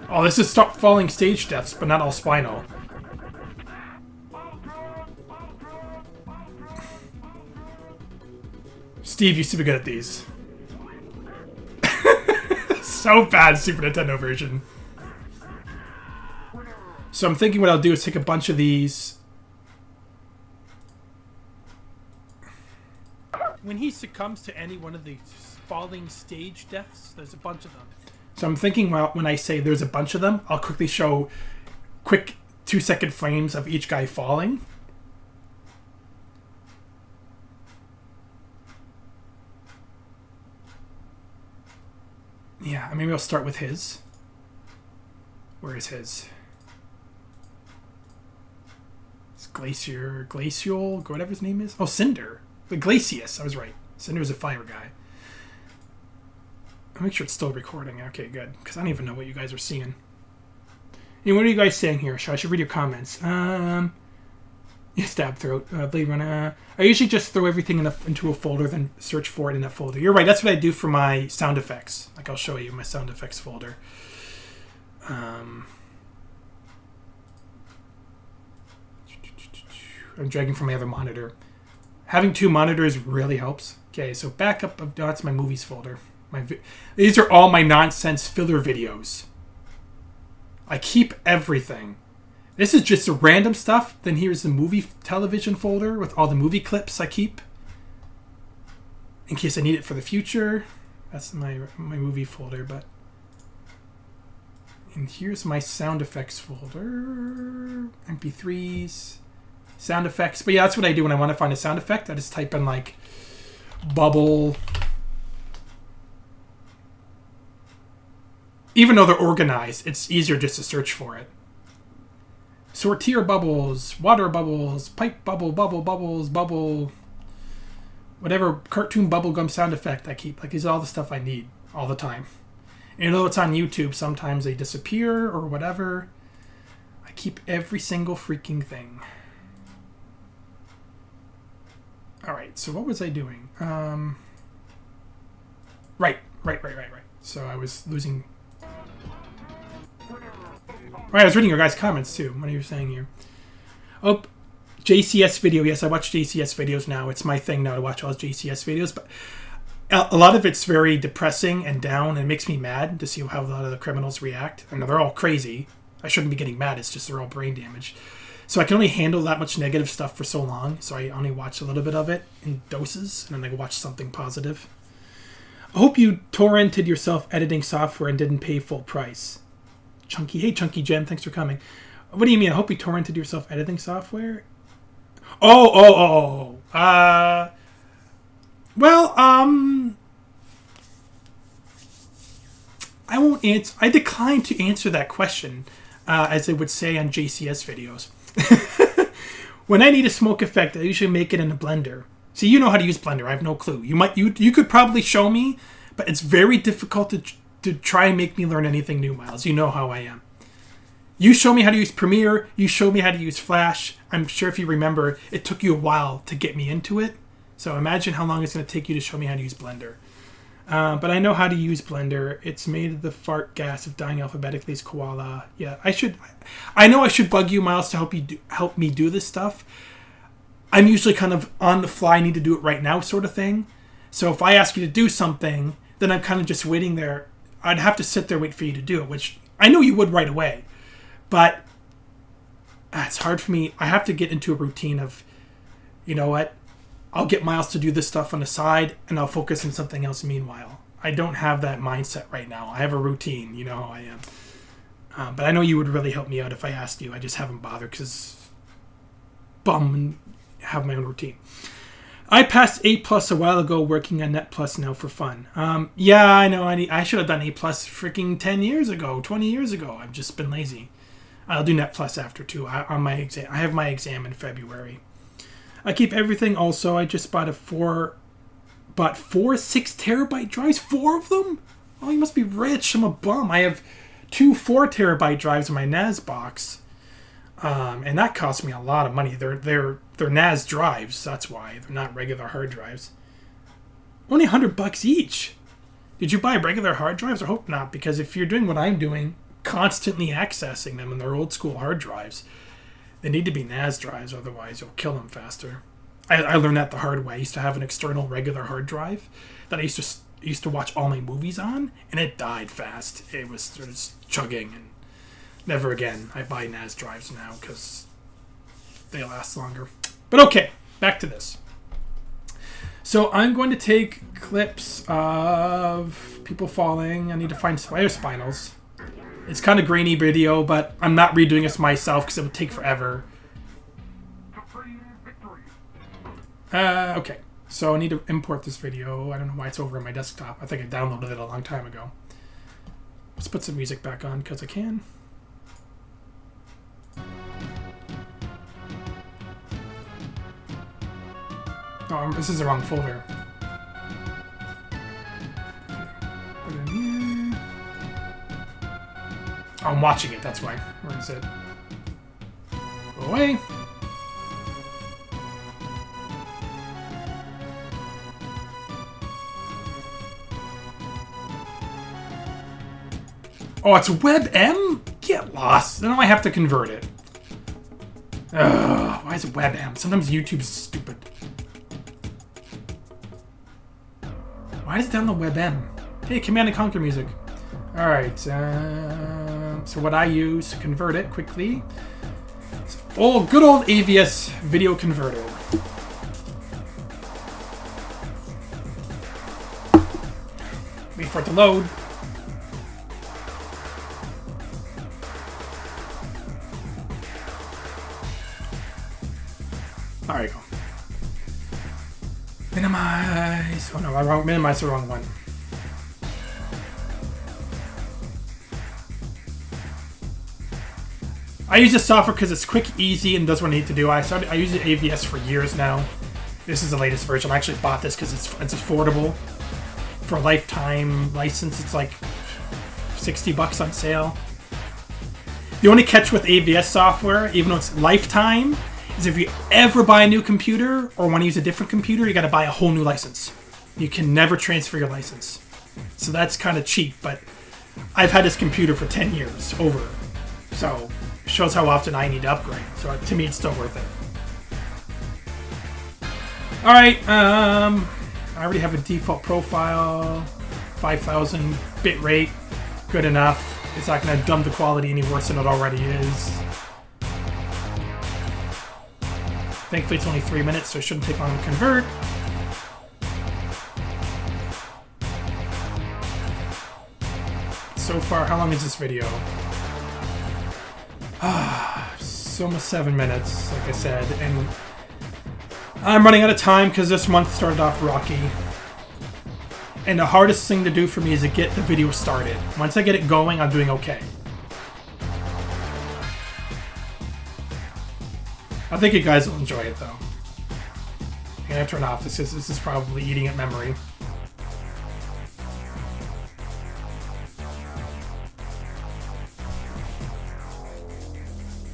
Oh, this is stop falling stage deaths, but not all Spinal. Steve used to be good at these. So bad, Super Nintendo version. So I'm thinking what I'll do is take a bunch of these. When he succumbs to any one of the falling stage deaths, there's a bunch of them. So I'm thinking, well, when I say there's a bunch of them, I'll quickly show quick 2-second frames of each guy falling. Yeah, maybe I'll start with his. Where is his? It's Glacial, whatever his name is. Oh, Cinder. The Glacius, I was right. Cinder's a fire guy. I'll make sure it's still recording. Okay, good. Because I don't even know what you guys are seeing. Hey, what are you guys saying here? I should read your comments. Yeah, Stab Throat. Blade Runner. I usually just throw everything into a folder, then search for it in that folder. You're right, that's what I do for my sound effects. Like, I'll show you my sound effects folder. I'm dragging from my other monitor. Having 2 monitors really helps. Okay, so backup of... Oh, that's my movies folder. These are all my nonsense filler videos. I keep everything. This is just the random stuff. Then here's the movie television folder with all the movie clips I keep. in case I need it for the future. That's my movie folder, but... And here's my sound effects folder. MP3s. Sound effects. But yeah, that's what I do when I want to find a sound effect. I just type in like bubble. Even though they're organized, it's easier just to search for it. Sortier bubbles, water bubbles, pipe bubble, bubbles, bubble. Whatever cartoon bubblegum sound effect I keep. Like, these are all the stuff I need all the time. And though it's on YouTube, sometimes they disappear or whatever. I keep every single freaking thing. Alright, so what was I doing? Right. So I was losing... Right, I was reading your guys' comments too. What are you saying here? Oh, JCS video. Yes, I watch JCS videos now. It's my thing now to watch all JCS videos. But a lot of it's very depressing and down, and it makes me mad to see how a lot of the criminals react. I know they're all crazy. I shouldn't be getting mad. It's just they're all brain damaged. So I can only handle that much negative stuff for so long. So I only watch a little bit of it in doses, and then I watch something positive. I hope you torrented your self-editing software and didn't pay full price. Chunky, hey Chunky Gem, thanks for coming. What do you mean? I hope you torrented your self-editing software. Well, I won't answer. I decline to answer that question, as they would say on JCS videos. When I need a smoke effect, I usually make it in a blender. See, you know how to use Blender. I have no clue. You could probably show me, but it's very difficult to try and make me learn anything new, Miles. You know how I am. You show me how to use Premiere. You show me how to use Flash. I'm sure if you remember, it took you a while to get me into it. So imagine how long it's going to take you to show me how to use Blender. But I know how to use Blender. It's made of the fart gas of dying alphabetically as koala. Yeah, I know I should bug you, Miles, to help me do this stuff. I'm usually kind of on the fly, need to do it right now sort of thing. So if I ask you to do something, then I'm kind of just waiting there. I'd have to sit there and wait for you to do it, which I know you would right away. But it's hard for me. I have to get into a routine of, you know what? I'll get Miles to do this stuff on the side, and I'll focus on something else meanwhile. I don't have that mindset right now. I have a routine. You know how I am. But I know you would really help me out if I asked you. I just haven't bothered because and have my own routine. I passed A+ a while ago, working on Net Plus now for fun. Yeah, I know. I should have done A+ freaking 10 years ago, 20 years ago. I've just been lazy. I'll do Net Plus after too. On my exam, I have my exam in February. I keep everything. Also, I just bought four 6 terabyte drives. 4 of them? Oh, you must be rich. I'm a bum. I have 2 4 terabyte drives in my NAS box. And that cost me a lot of money. They're NAS drives. That's why they're not regular hard drives. Only $100 each. Did you buy regular hard drives? I hope not, because if you're doing what I'm doing, constantly accessing them in their old school hard drives, they need to be NAS drives. Otherwise, you'll kill them faster. I learned that the hard way. I used to have an external regular hard drive that I used to watch all my movies on, and it died fast. It was just chugging and. Never again. I buy NAS drives now because they last longer. But okay, back to this. So I'm going to take clips of people falling. I need to find spider spinals. It's kind of grainy video, but I'm not redoing this myself because it would take forever. Okay, so I need to import this video. I don't know why it's over on my desktop. I think I downloaded it a long time ago. Let's put some music back on because I can. Oh, this is the wrong folder. Put it in here. Oh, I'm watching it, that's why. Where is it? Go away. Oh, it's WebM? Get lost. Then I have to convert it. Ugh, why is it WebM? Sometimes YouTube's stupid. Why is it down the WebM? Hey, Command & Conquer music. Alright, so what I use to convert it quickly. Good old AVS video converter. for it to load. There you go. Minimize. Oh no, I minimized the wrong one. I use this software because it's quick, easy, and does what I need to do. I use AVS for years now. This is the latest version. I actually bought this because it's affordable. For a lifetime license, it's like $60 on sale. The only catch with AVS software, even though it's lifetime, is if you ever buy a new computer or want to use a different computer, you got to buy a whole new license. You can never transfer your license. So that's kind of cheap, but I've had this computer for 10 years over. So it shows how often I need to upgrade. So to me, it's still worth it. All right, I already have a default profile, 5,000 bit rate, good enough. It's not going to dumb the quality any worse than it already is. Thankfully, it's only 3 minutes, so it shouldn't take long to convert. So far, how long is this video? It's almost 7 minutes, like I said, and I'm running out of time because this month started off rocky. And the hardest thing to do for me is to get the video started. Once I get it going, I'm doing okay. I think you guys will enjoy it, though. I'm gonna turn off. This is probably eating at memory.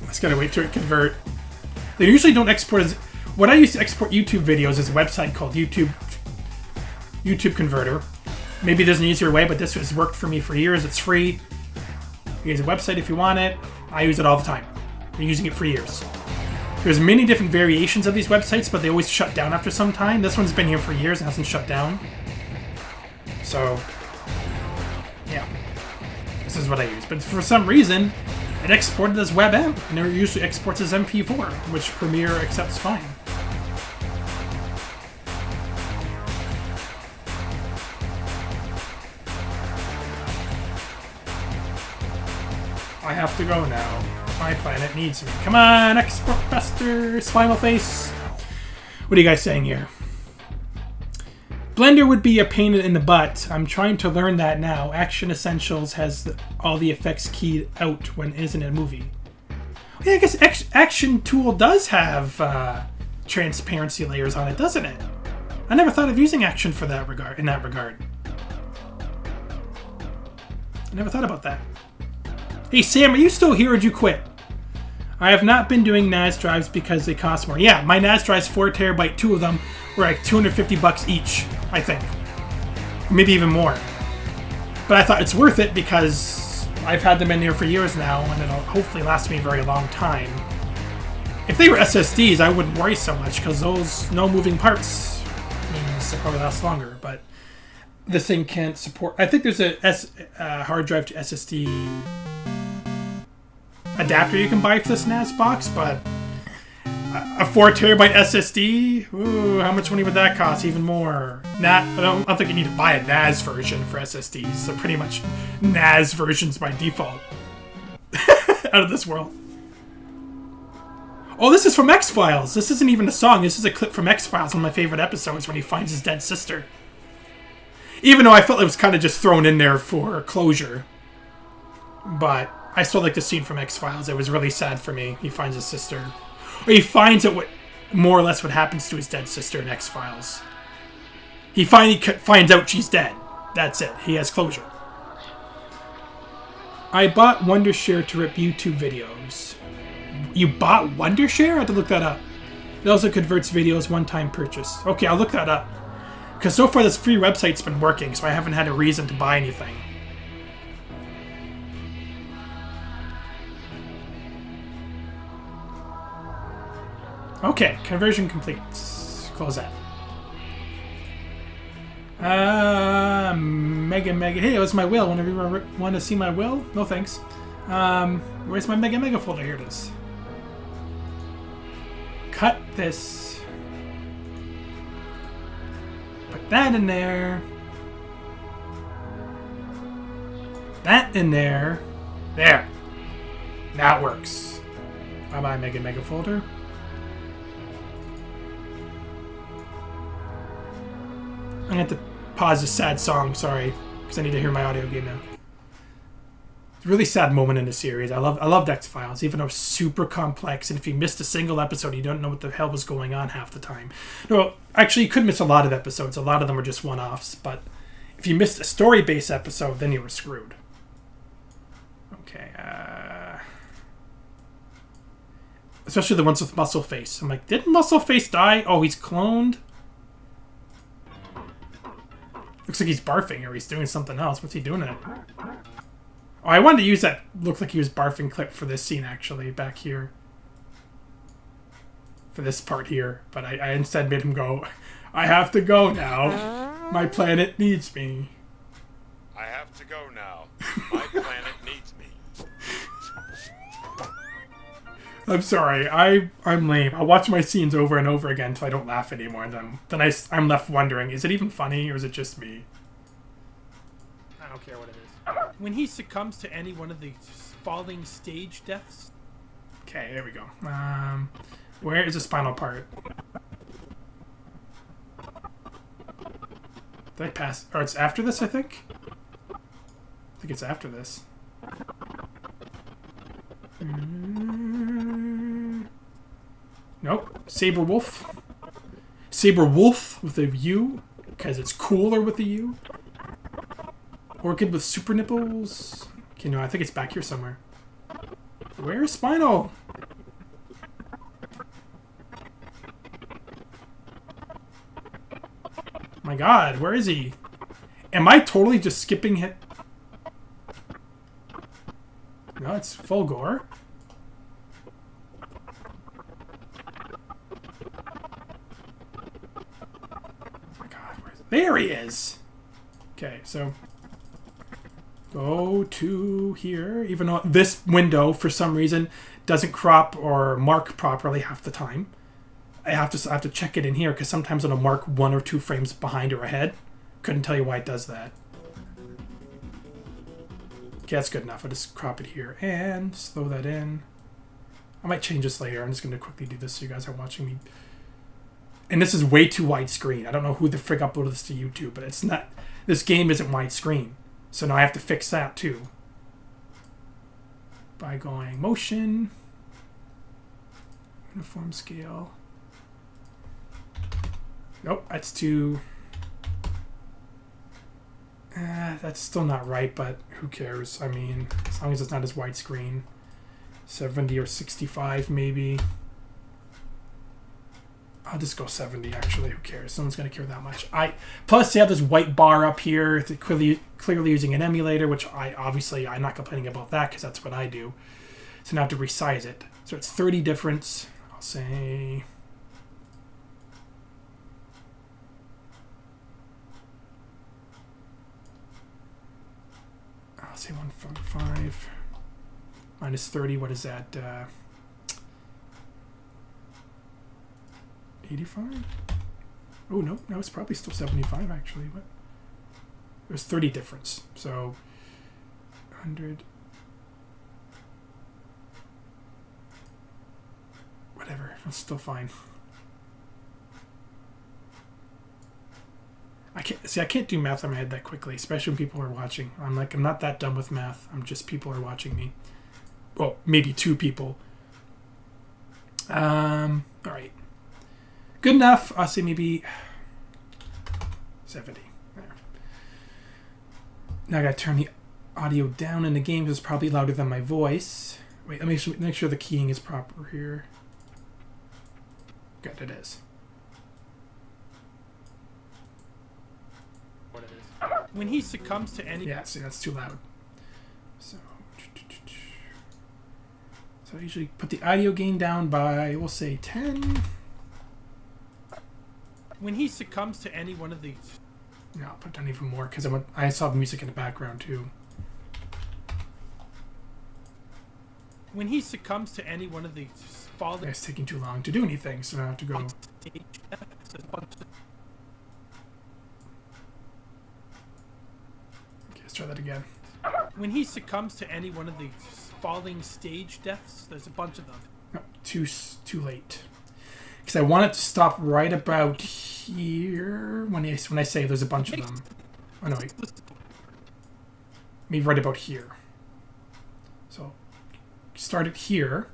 Just gotta wait till it convert. They usually don't export as... What I use to export YouTube videos is a website called YouTube Converter. Maybe there's an easier way, but this has worked for me for years. It's free. You use a website if you want it. I use it all the time. I've been using it for years. There's many different variations of these websites, but they always shut down after some time. This one's been here for years and hasn't shut down. So, yeah. This is what I use. But for some reason, it exported as WebM, and it usually exports as MP4, which Premiere accepts fine. I have to go now. My planet needs me. Come on, export faster, Spinal Face. What are you guys saying here? Blender would be a pain in the butt. I'm trying to learn that now. Action Essentials has all the effects keyed out when it isn't a movie. Yeah, I guess Action Tool does have transparency layers on it, doesn't it? I never thought of using Action for that regard. In that regard, I never thought about that. Hey Sam, are you still here or did you quit? I have not been doing NAS drives because they cost more. Yeah, my NAS drives 4 terabyte, 2 of them were like $250 each, I think. Maybe even more. But I thought it's worth it because I've had them in there for years now and it'll hopefully last me a very long time. If they were SSDs, I wouldn't worry so much because those no moving parts means they'll probably last longer. But this thing can't support... I think there's a hard drive to SSD adapter you can buy for this NAS box, but a 4 terabyte SSD, ooh, how much money would that cost? Even more. I don't think you need to buy a NAS version for SSDs. So pretty much NAS versions by default. Out of this world. Oh, this is from X-Files. This isn't even a song. This is a clip from X-Files, one of my favorite episodes when he finds his dead sister. Even though I felt it was kind of just thrown in there for closure. But I still like the scene from X-Files. It was really sad for me. He finds his sister. Or he finds out what, more or less what happens to his dead sister in X-Files. He finally finds out she's dead. That's it. He has closure. I bought Wondershare to rip YouTube videos. You bought Wondershare? I have to look that up. It also converts videos one-time purchase. Okay, I'll look that up. Because so far this free website's been working, so I haven't had a reason to buy anything. Okay, conversion complete. Close that. Mega. Hey, it was my will. Want to see my will? No thanks. Where's my Mega folder? Here it is. Cut this. Put that in there. that in there. There. Now it works. Bye-bye, Mega folder. I'm gonna have to pause this sad song, sorry, because I need to hear my audio game now. It's a really sad moment in the series. I loved X-Files, even though it's super complex, and if you missed a single episode, you don't know what the hell was going on half the time. No, actually, you could miss a lot of episodes. A lot of them were just one-offs, but if you missed a story-based episode, then you were screwed. Okay, especially the ones with Muscleface. I'm like, did Muscleface die? Oh, he's cloned? Looks like he's barfing, or he's doing something else. What's he doing in it? Oh, I wanted to use that looked like he was barfing clip for this scene, actually, back here. For this part here. But I instead made him go, I have to go now. My planet needs me. I have to go now. My planet needs me. I'm sorry. I'm lame. I'll watch my scenes over and over again until I don't laugh anymore. And then I'm left wondering, is it even funny or is it just me? I don't care what it is. When he succumbs to any one of the falling stage deaths. Okay, there we go. Where is the spinal part? Did I pass? Or it's after this, I think? I think it's after this. Nope. Saber Wolf. Saber Wolf with a U, because it's cooler with a U. Orchid with super nipples. Okay, no, I think it's back here somewhere. Where's Spinal? My god, where is he? Am I totally just skipping it? No, it's full gore. Oh my god, where is it? There he is! Okay, so go to here, even though this window, for some reason, doesn't crop or mark properly half the time. I have to check it in here, because sometimes it'll mark 1 or 2 frames behind or ahead. Couldn't tell you why it does that. Okay, that's good enough. I'll just crop it here and slow that in. I might change this later. I'm just going to quickly do this so you guys are watching me. And this is way too widescreen. I don't know who the frig uploaded this to YouTube, but it's not. This game isn't widescreen. So now I have to fix that too. By going motion, uniform scale. Nope, that's too... that's still not right, but who cares? I mean, as long as it's not as widescreen. 70 or 65 maybe. I'll just go 70 actually, who cares? Someone's going to care that much. Plus you have this white bar up here, clearly using an emulator, which I'm not complaining about that because that's what I do. So now I have to resize it. So it's 30 difference. I'll say... I'll say 145 minus 30. What is that? 85? Oh, no, it's probably still 75 actually, but there's 30 difference. So 100. Whatever, that's still fine. I can't do math in my head that quickly, especially when people are watching. I'm not that dumb with math. I'm just people are watching me. Well, maybe 2 people. All right. Good enough. I'll say maybe 70. There. Now I gotta turn the audio down in the game because it's probably louder than my voice. Wait, let me make sure the keying is proper here. Good, it is. What it is. When he succumbs to any... Yeah, see, that's too loud. So I usually put the audio gain down by, we'll say 10. When he succumbs to any one of these... No, I'll put down even more because I saw music in the background too. When he succumbs to any one of these falling... It's taking too long to do anything, so I have to go... Okay, let's try that again. When he succumbs to any one of the falling stage deaths, there's a bunch of them. No, too late. Because I want it to stop right about here when I say there's a bunch of them. Oh no, wait. Maybe right about here. So start it here.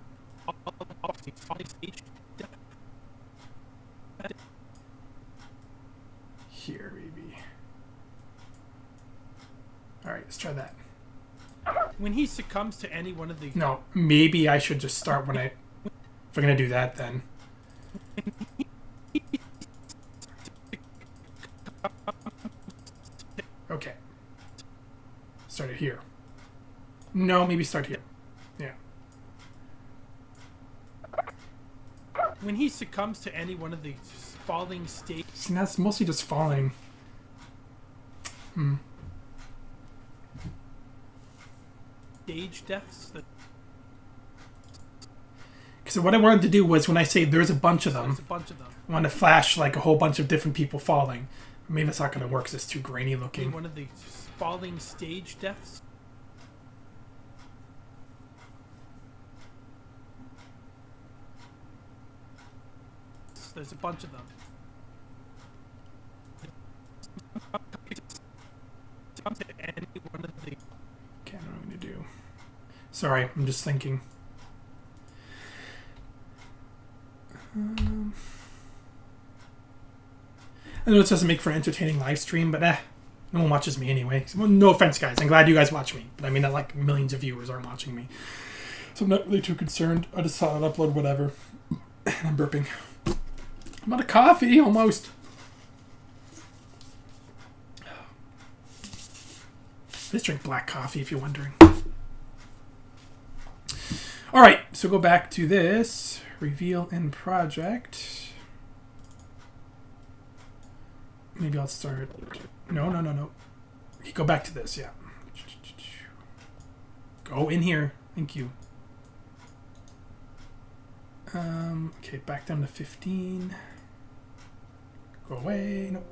Here, maybe. Alright, let's try that. When he succumbs to any one of the... No, maybe I should just start when I... If I'm going to do that, then. Okay. Start it here. No, maybe start here. Yeah. When he succumbs to any one of the falling stages... See, that's mostly just falling. Stage deaths? Because what I wanted to do was, when I say there's a bunch of them, I want to flash like a whole bunch of different people falling. Maybe that's not going to work because it's too grainy looking. One of the falling stage deaths? There's a bunch of them. Okay, I don't know what I'm going to do. Sorry, I'm just thinking. I know it doesn't make for an entertaining live stream, but no one watches me anyway. Well, no offense, guys. I'm glad you guys watch me. But I mean that like millions of viewers aren't watching me. So I'm not really too concerned. I just saw it upload whatever. And I'm burping. I'm out of coffee, almost. I just drink black coffee, if you're wondering. Alright, so go back to this. Reveal in project. Maybe I'll start... No. Go back to this, yeah. Go in here. Thank you. Okay, back down to 15. Go away. Nope.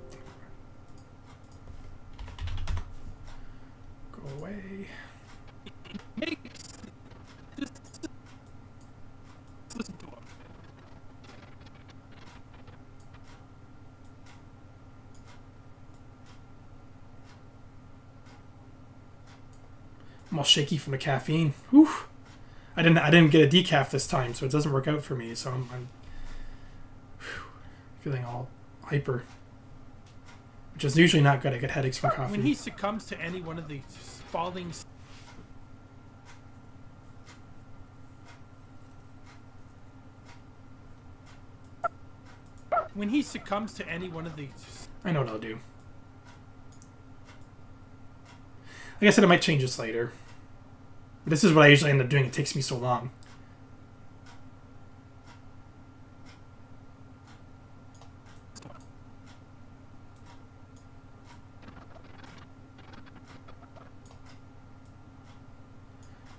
Go away. I'm all shaky from the caffeine. Whew. I didn't get a decaf this time, so it doesn't work out for me. So I'm feeling all hyper, which is usually not good. I get headaches from coffee. When he succumbs to any one of the falling... When he succumbs to any one of the... I know what I'll do. Like I said, I might change this later. But this is what I usually end up doing. It takes me so long.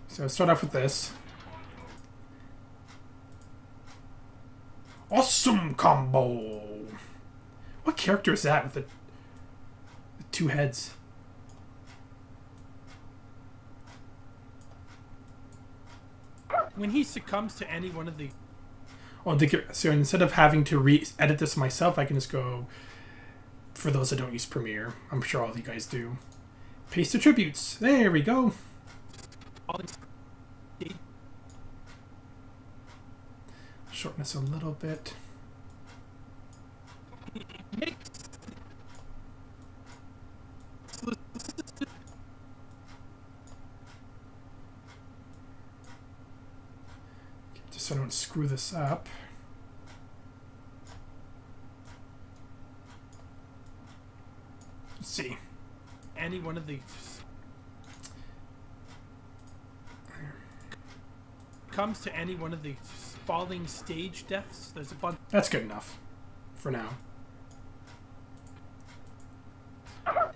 So I'll start off with this. Awesome combo! What character is that with the two heads? When he succumbs to any one of the... Oh, so instead of having to re-edit this myself, I can just go... For those that don't use Premiere, I'm sure all of you guys do. Paste attributes. There we go. Shorten this a little bit. Just so I don't screw this up. Let's see. Any one of these. Comes to any one of the falling stage deaths, there's a bunch. That's good enough for now.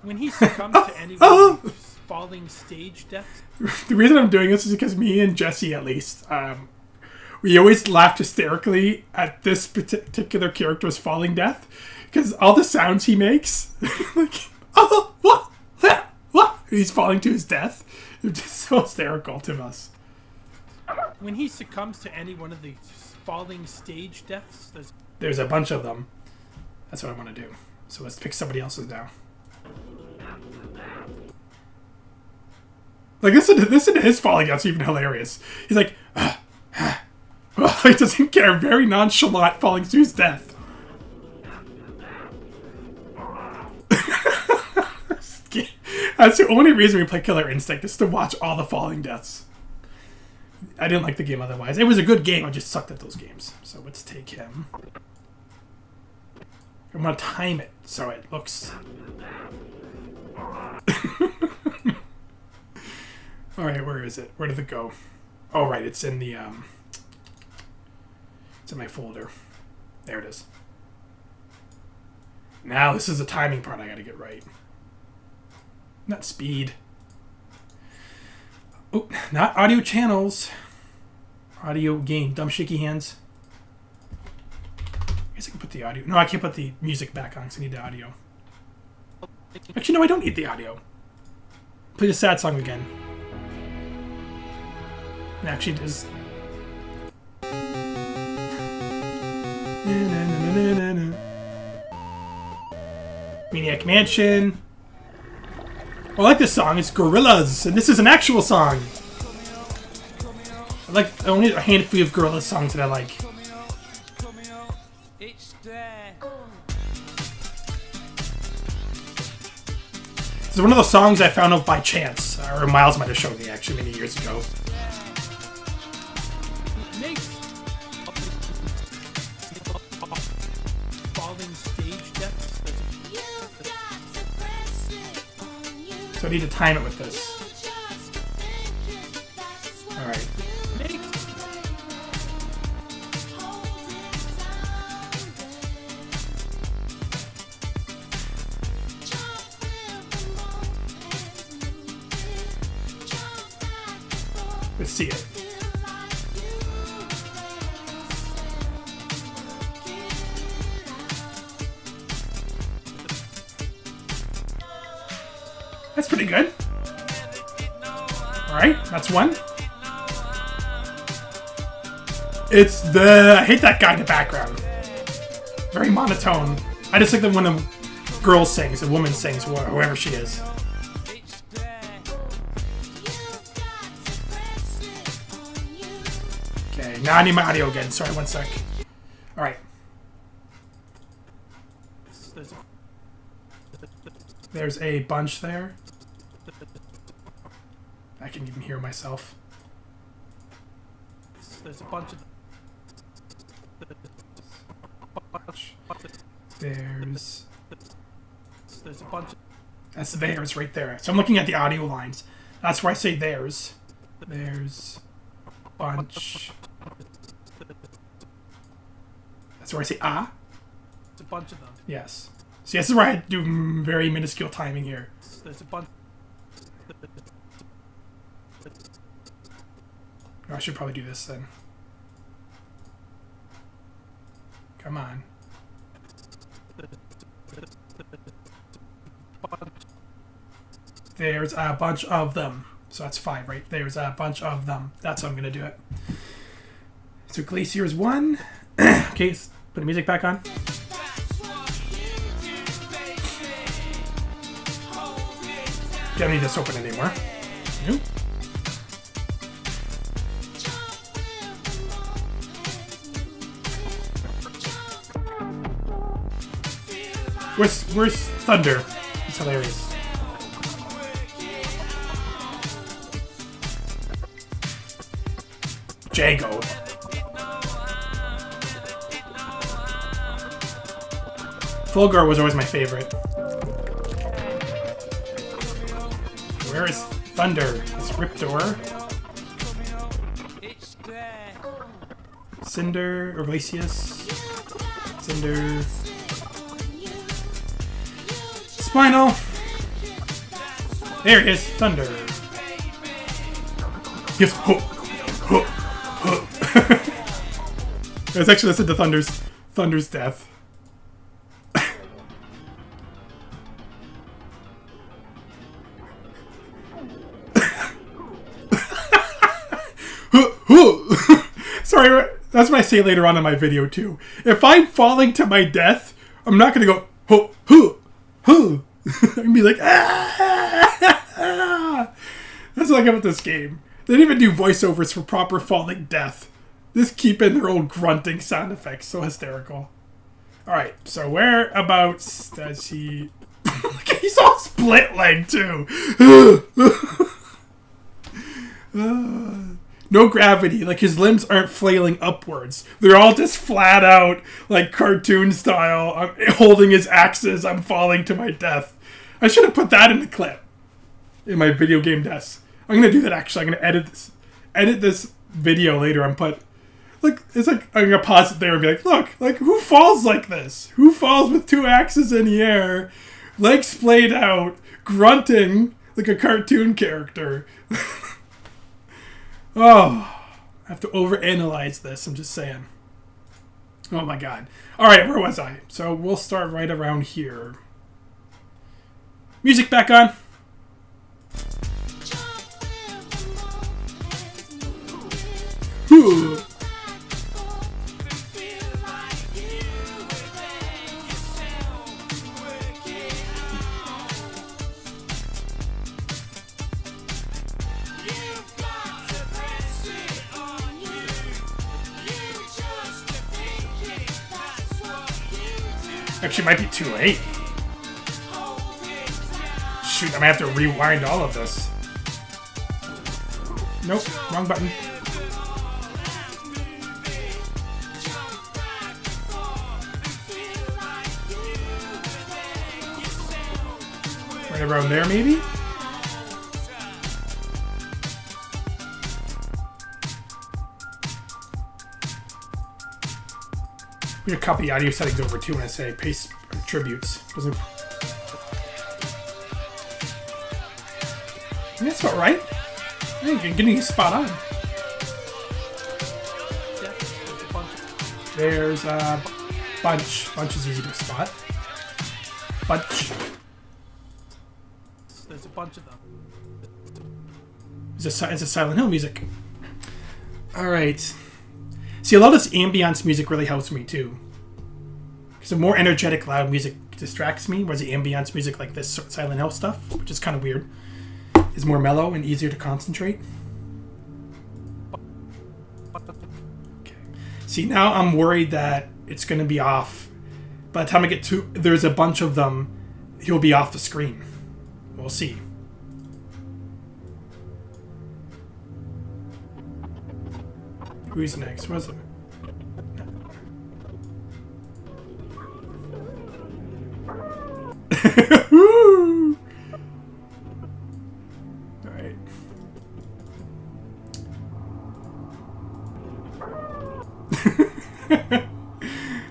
When he succumbs to any one of the falling stage deaths. The reason I'm doing this is because me and Jesse, at least, we always laughed hysterically at this particular character's falling death because all the sounds he makes, like, oh, what, what, He's falling to his death. It's just so hysterical to us. When he succumbs to any one of the falling stage deaths, there's a bunch of them. That's what I want to do. So let's pick somebody else's now. Like, listen to his falling out's even hilarious. He's like, he doesn't care. Very nonchalant, falling to his death. That's the only reason we play Killer Instinct, is to watch all the falling deaths. I didn't like the game otherwise. It was a good game, I just sucked at those games. So let's take him. I'm gonna time it so it looks... Alright, where is it? Where did it go? Oh, right, it's in the, it's in my folder. There it is. Now, this is the timing part I gotta get right. Not speed. Oh, not audio channels. Audio gain. Dumb shaky hands. I guess I can put the audio... No, I can't put the music back on because I need the audio. Actually, no, I don't need the audio. Play the sad song again. It actually does. Maniac Mansion. I like this song. It's Gorillaz, and this is an actual song. I like only a handful of Gorillaz songs that I like. This is one of those songs I found out by chance, or Miles might have shown me actually many years ago. So I need to time it with this. Alright. Let's see it. That's pretty good. Alright, that's one. It's the... I hate that guy in the background. Very monotone. I just like the one a girl sings, a woman sings, whoever she is. Okay, now I need my audio again. Sorry, one sec. Alright. There's a bunch there. I can even hear myself. There's a bunch of... There's a bunch of... That's theirs right there. So I'm looking at the audio lines. That's where I say theirs. There's a bunch... That's where I say ah. It's a bunch of them. Yes. See, this is where I do very minuscule timing here. There's a bunch... Oh, I should probably do this then. Come on. There's a bunch of them. So that's 5, right? There's a bunch of them. That's how I'm going to do it. So Glacier is 1. Okay, put the music back on. Don't need this open anymore. Nope. Where's Thunder? It's hilarious. Jago. Fulgur was always my favorite. Where is Thunder? It's Riptor. Cinder, or Glacius. Cinder. Spinal. There it is. Thunder. Yes. Let's actually listen to Thunder's death. That's what I say later on in my video too. If I'm falling to my death, I'm not gonna go ho ho ho. I'm gonna be like ah. That's what I get with this game. They didn't even do voiceovers for proper falling death. Just keep in their old grunting sound effects. So hysterical. Alright, so whereabouts does he... He's all split leg too. No gravity. Like his limbs aren't flailing upwards. They're all just flat out, like cartoon style. I'm holding his axes. I'm falling to my death. I should have put that in the clip. In my video game desk. I'm going to do that actually. I'm going to edit this video later and put... Look, it's like, I'm going to pause it there and be like, look, like, who falls like this? Who falls with two axes in the air, legs splayed out, grunting like a cartoon character? Oh, I have to overanalyze this, I'm just saying. Oh my god. Alright, where was I? So we'll start right around here. Music back on. Whew. Actually, it might be too late. Shoot, I might have to rewind all of this. Nope, wrong button. Right around there, maybe? I'm gonna copy the audio settings over too when I say paste attributes. Doesn't. That's about right. I think you're getting spot on. There's a bunch. Bunch is easy to spot. Bunch. There's a bunch of them. It's a Silent Hill music. All right. See, a lot of this ambience music really helps me too. Because the more energetic, loud music distracts me, whereas the ambience music, like this Silent Hill stuff, which is kind of weird, is more mellow and easier to concentrate. Okay. See, now I'm worried that it's going to be off. By the time I get to, there's a bunch of them, he'll be off the screen. We'll see. Who's next? Was it? Woo! All right.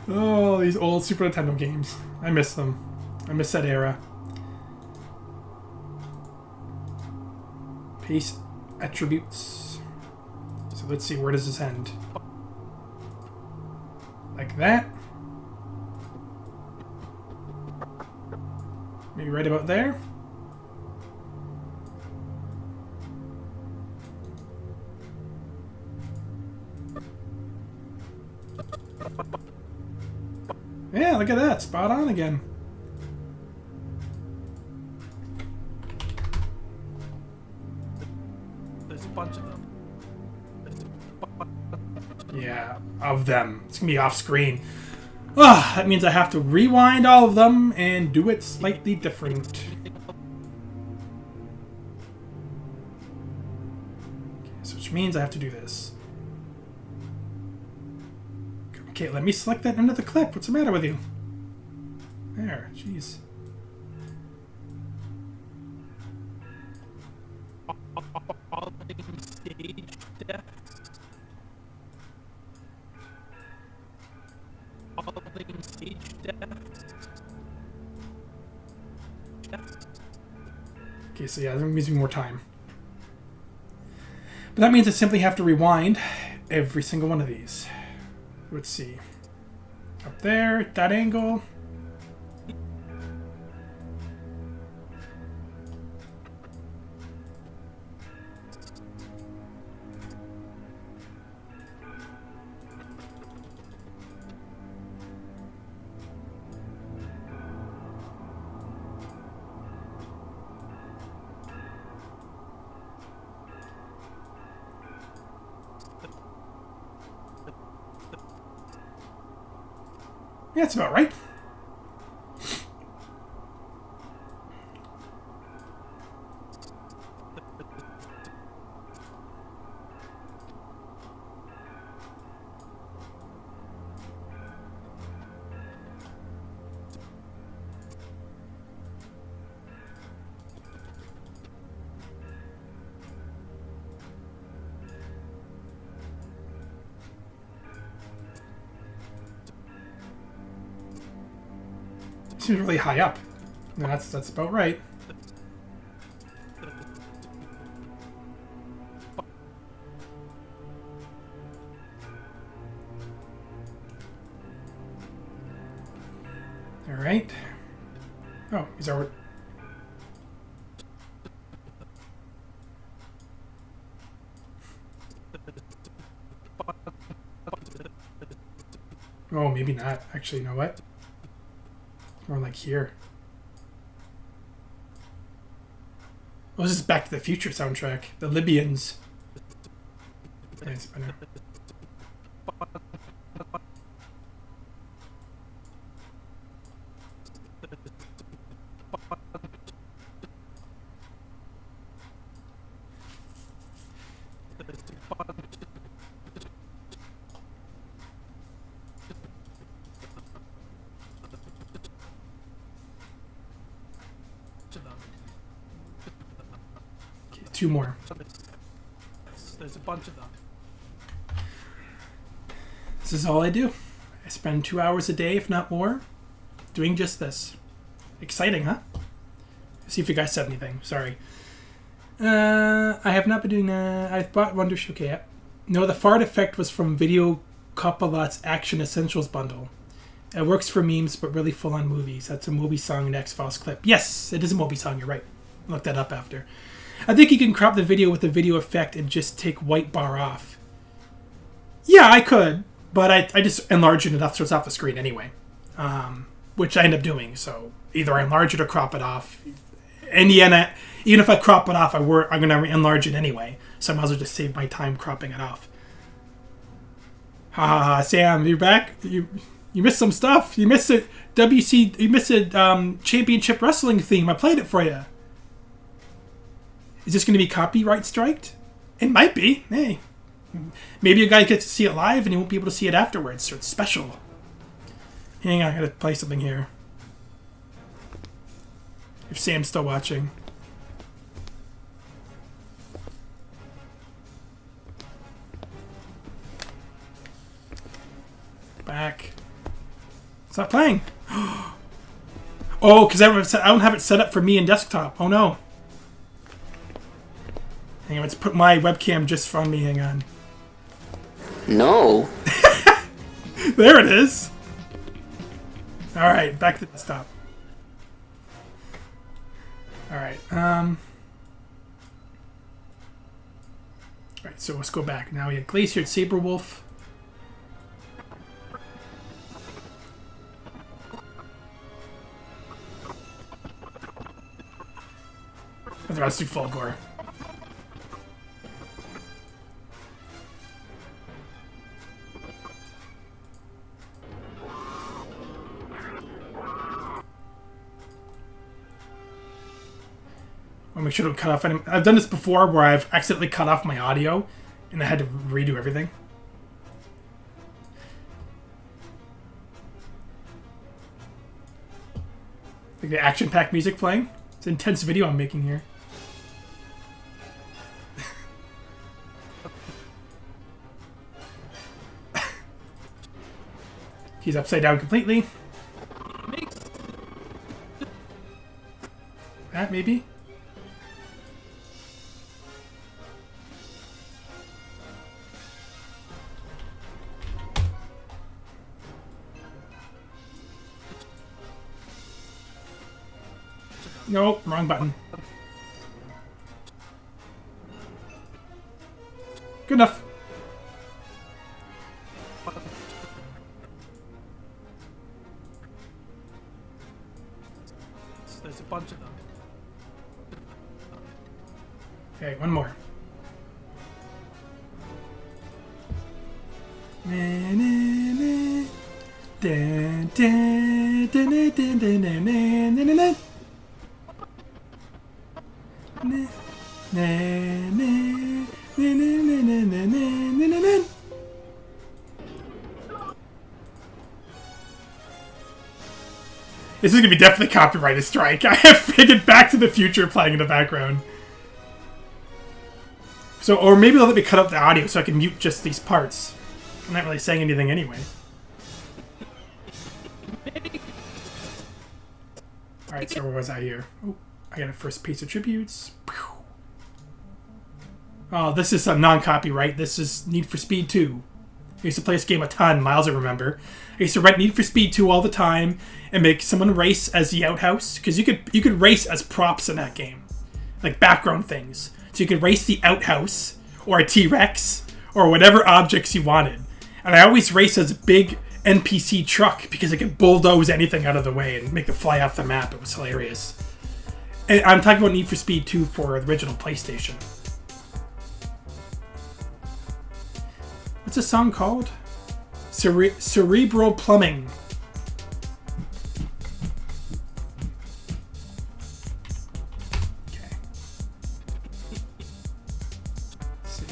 Oh, these old Super Nintendo games. I miss them. I miss that era. Paste attributes. So let's see, where does this end? Like that. Maybe right about there. Yeah, look at that. Spot on again. There's a bunch of them. Yeah, of them. It's gonna be off screen. Ah, that means I have to rewind all of them and do it slightly different. Okay, so which means I have to do this. Okay, let me select that end of the clip. What's the matter with you? There, jeez. Stage death. Stage death. Okay, so yeah, that gives me more time. But that means I simply have to rewind every single one of these. Let's see. Up there, at that angle. Yeah, that's about right. Seems really high up. No, that's about right. All right. Oh, he's already. Oh, maybe not. Actually, you know what? More like here. Oh, this is Back to the Future soundtrack. The Libyans. Yeah, it's better. Okay, 2 more. There's a bunch of them. This is all I do. I spend 2 hours a day, if not more, doing just this. Exciting, huh? Let's see if you guys said anything. Sorry. I have not been doing that. I've bought Wonder Okay, yeah. No, the fart effect was from Video Coppolat's Action Essentials bundle. It works for memes, but really full-on movies. That's a Moby song and X-Files clip. Yes, it is a Moby song. You're right. Look that up after. I think you can crop the video with the video effect and just take white bar off. Yeah, I could, but I just enlarge it enough so it's off the screen anyway, which I end up doing. So either I enlarge it or crop it off. In the end, even if I crop it off, I'm going to enlarge it anyway. So I might as well just save my time cropping it off. Ha ha ha, Sam, you're back. You missed some stuff. You missed it. You missed a championship wrestling theme. I played it for you. Is this going to be copyright striked? It might be. Hey, maybe you guys get to see it live and you won't be able to see it afterwards. So it's special. Hang on, I gotta play something here. If Sam's still watching. Back. Stop playing. Oh, because I don't have it set up for me in desktop. Oh no. Hang on, let's put my webcam just from me. Hang on. No. There it is. All right, back to the desktop. All right. All right, so let's go back. Now we have Glacier, Saberwolf. The rest do Fulgore. I'll make sure to cut off any. I've done this before where I've accidentally cut off my audio and I had to redo everything. Like the action pack music playing. It's an intense video I'm making here. He's upside down completely. That maybe. Nope, wrong button. Good enough. There's a bunch of them. Okay, one more. Na, na, na. Dun, dun, dun, dun, dun, dun, dun, dun, dun, dun, dun. Na, na, na, na, na, na, na, na, na, na, na. This is gonna be definitely copyrighted strike. I have figured Back to the Future playing in the background. So, or maybe they'll let me cut up the audio so I can mute just these parts. I'm not really saying anything anyway. Alright, so where was I here? Oh, I got a first piece of tributes. Oh, this is some non-copyright. This is Need for Speed 2. I used to play this game a ton, Miles, I remember. I used to write Need for Speed 2 all the time and make someone race as the outhouse. Because you could race as props in that game. Like background things. So you could race the outhouse, or a T-Rex, or whatever objects you wanted. And I always race as a big NPC truck because it could bulldoze anything out of the way and make it fly off the map. It was hilarious. And I'm talking about Need for Speed 2 for the original PlayStation. What's this song called? Cerebral Plumbing. Okay. Let's see.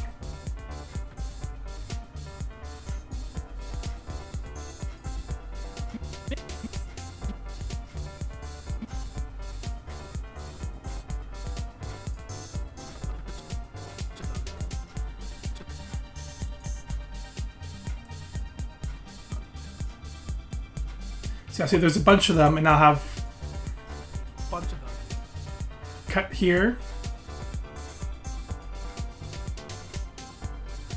So I see there's a bunch of them, and I'll have A bunch of them. cut here.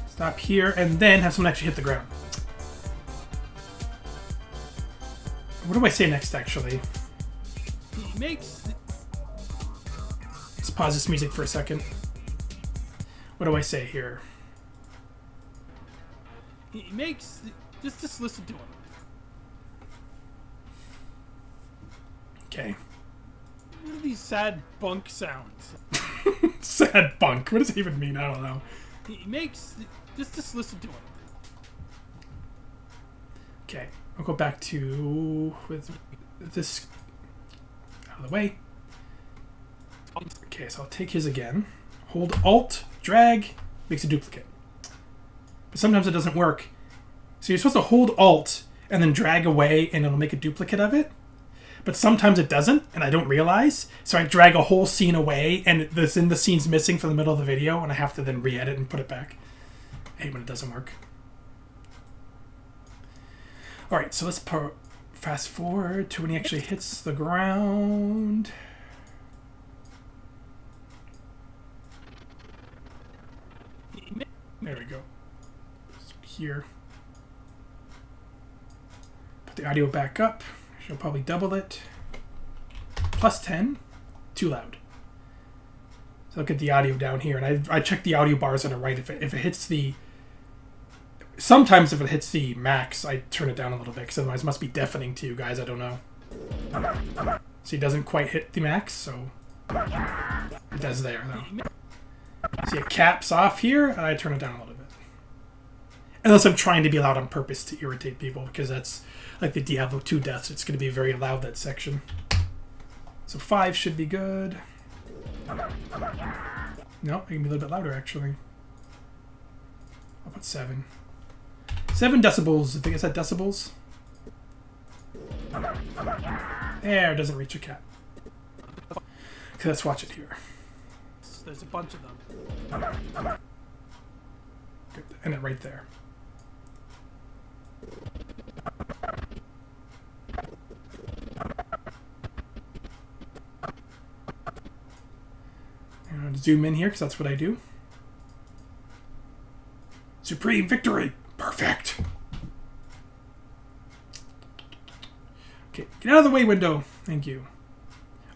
Stop here, and then have someone actually hit the ground. What do I say next, actually? He makes. Let's pause this music for a second. What do I say here? He makes. Just listen to him. Okay. What are these sad bunk sounds? Sad bunk. What does it even mean? I don't know. He makes. Just listen to him. Okay, I'll go back to with this out of the way. Okay, so I'll take his again. Hold Alt, drag, makes a duplicate. But sometimes it doesn't work. So you're supposed to hold Alt and then drag away and it'll make a duplicate of it. But sometimes it doesn't, and I don't realize. So I drag a whole scene away, and the scene's missing from the middle of the video, and I have to then re-edit and put it back. I hate when it doesn't work. Alright, so let's fast forward to when he actually hits the ground. There we go. Here. Put the audio back up. She'll probably double it. Plus 10. Too loud. So look at the audio down here. And I check the audio bars on the right. If it hits the... Sometimes if it hits the max, I turn it down a little bit. Because otherwise it must be deafening to you guys. I don't know. See, it doesn't quite hit the max. So it does there, though. See, it caps off here. And I turn it down a little bit. Unless I'm trying to be loud on purpose to irritate people. Because that's... like the Diablo 2 deaths, it's going to be very loud, that section. So 5 should be good. No, it can be a little bit louder, actually. I'll put 7. 7 decibels. I think it's at decibels. There, it doesn't reach a cat. Okay, let's watch it here. There's a bunch of them. Good. And it right there. I'm going to zoom in here because that's what I do. Supreme victory! Perfect! Okay, get out of the way, window. Thank you.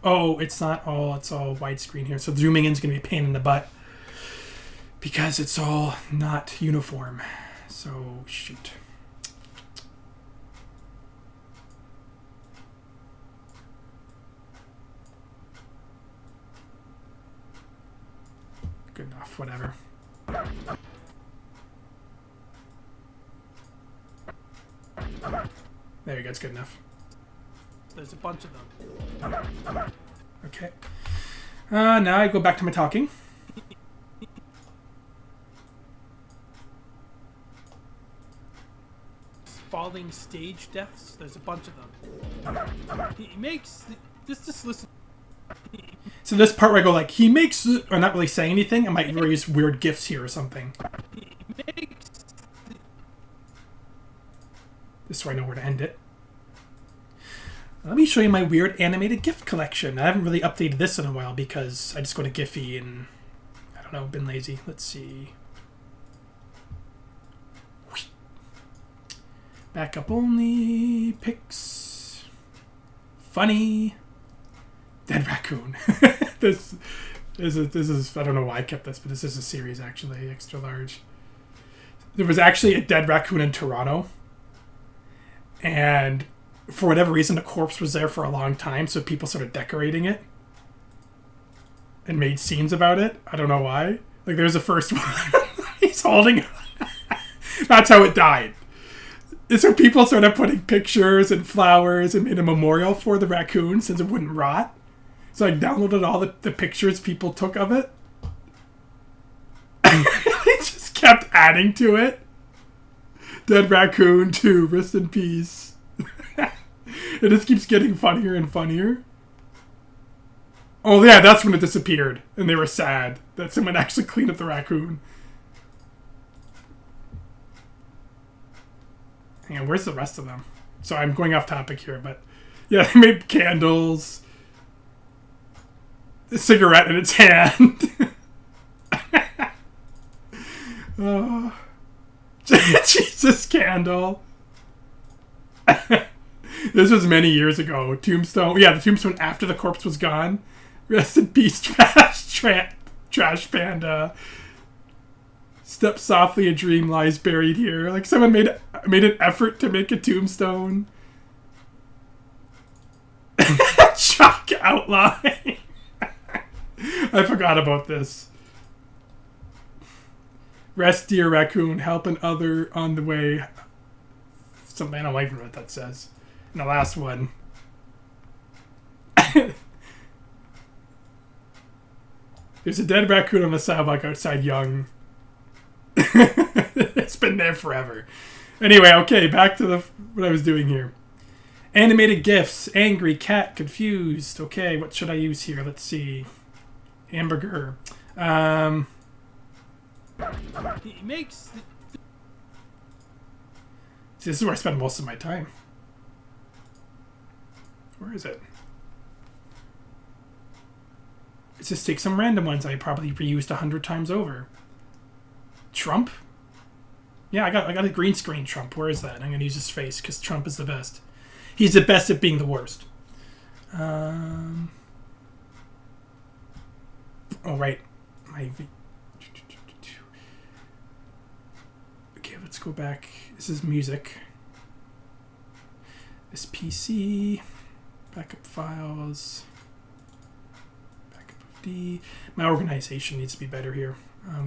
Oh, it's not all, it's all widescreen here. So zooming in is going to be a pain in the butt. Because it's all not uniform. So, shoot. Good enough, whatever. There you go. It's good enough. There's a bunch of them. Okay. Now I go back to my talking. Falling stage deaths. There's a bunch of them. He makes... Just listen. So this part where I go like, he makes... Or not really saying anything. I might use weird gifs here or something. He makes... Just so I know where to end it. Let me show you my weird animated GIF collection. I haven't really updated this in a while because I just go to Giphy and... I don't know, been lazy. Let's see. Backup only. Pics. Funny. Dead raccoon. This is I don't know why I kept this, but this is a series actually, extra large. There was actually a dead raccoon in Toronto, and for whatever reason, the corpse was there for a long time, so people started decorating it and made scenes about it. I don't know why. Like, there's the first one. He's holding. That's how it died. So people started putting pictures and flowers and made a memorial for the raccoon since it wouldn't rot. So I downloaded all the pictures people took of it. They just kept adding to it. Dead raccoon 2, rest in peace. It just keeps getting funnier and funnier. Oh yeah, that's when it disappeared. And they were sad that someone actually cleaned up the raccoon. Hang on, where's the rest of them? So I'm going off topic here, but... Yeah, they made candles. A cigarette in its hand. Oh. Jesus candle. This was many years ago. Tombstone. Yeah, the tombstone after the corpse was gone. Rest in peace, trash panda. Step softly, a dream lies buried here. Like, someone made an effort to make a tombstone. Chalk outline. I forgot about this. Rest, dear raccoon. Help an other on the way. Something, I don't even know what that says. And the last one. There's a dead raccoon on the sidewalk outside young. It's been there forever. Anyway, okay, back to what I was doing here. Animated GIFs. Angry, cat, confused. Okay, what should I use here? Let's see. Hamburger. He makes... See, this is where I spend most of my time. Where is it? Let's just take some random ones I probably reused 100 times over. Trump? Yeah, I got a green screen Trump. Where is that? I'm going to use his face because Trump is the best. He's the best at being the worst. Oh, right. Okay, let's go back. This is music. This PC. Backup files. Backup of D. My organization needs to be better here.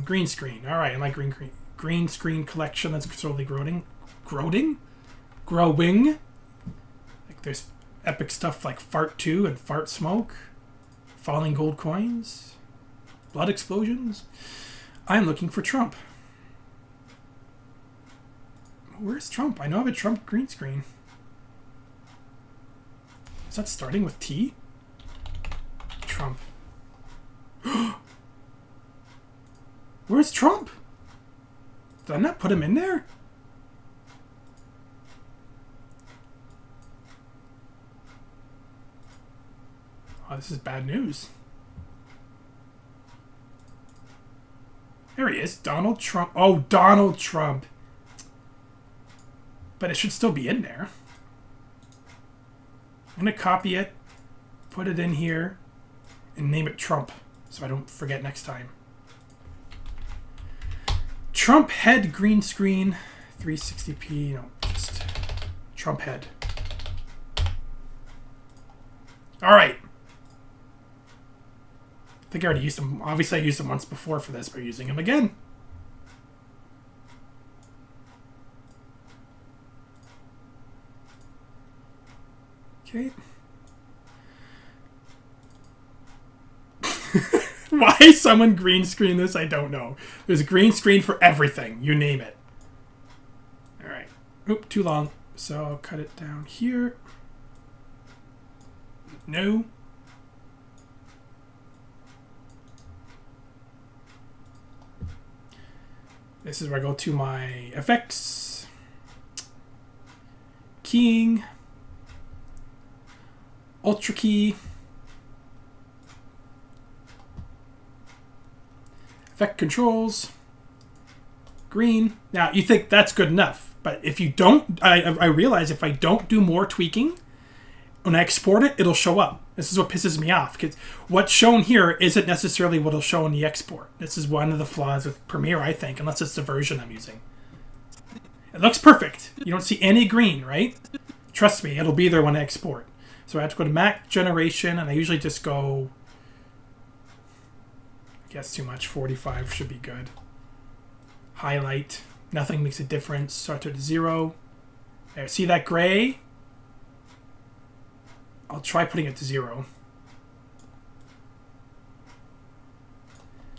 Green screen. All right, I like green screen collection that's slowly growing. Like, there's epic stuff like Fart 2 and Fart Smoke. Falling gold coins. Blood explosions. I'm looking for Trump. Where's Trump? I know I have a Trump green screen. Is that starting with T? Trump. Where's Trump? Did I not put him in there? Oh, this is bad news. There he is. Donald Trump. Oh, Donald Trump. But it should still be in there. I'm going to copy it, put it in here, and name it Trump so I don't forget next time. Trump head green screen, 360p, no, just Trump head. All right. I think I already used them. Obviously, I used them once before for this, but using them again. Okay. Why someone green screen this, I don't know. There's a green screen for everything. You name it. Alright. Oop, too long. So I'll cut it down here. No. This is where I go to my effects. Keying. Ultra key. Effect controls. Green. Now, you think that's good enough. But if you don't, I realize if I don't do more tweaking, when I export it, it'll show up. This is what pisses me off. Because what's shown here isn't necessarily what will show in the export. This is one of the flaws with Premiere, I think, unless it's the version I'm using. It looks perfect. You don't see any green, right? Trust me, it'll be there when I export. So I have to go to Mac Generation, and I usually just go... I guess too much. 45 should be good. Highlight. Nothing makes a difference. Start at 0. There, see that gray? I'll try putting it to 0.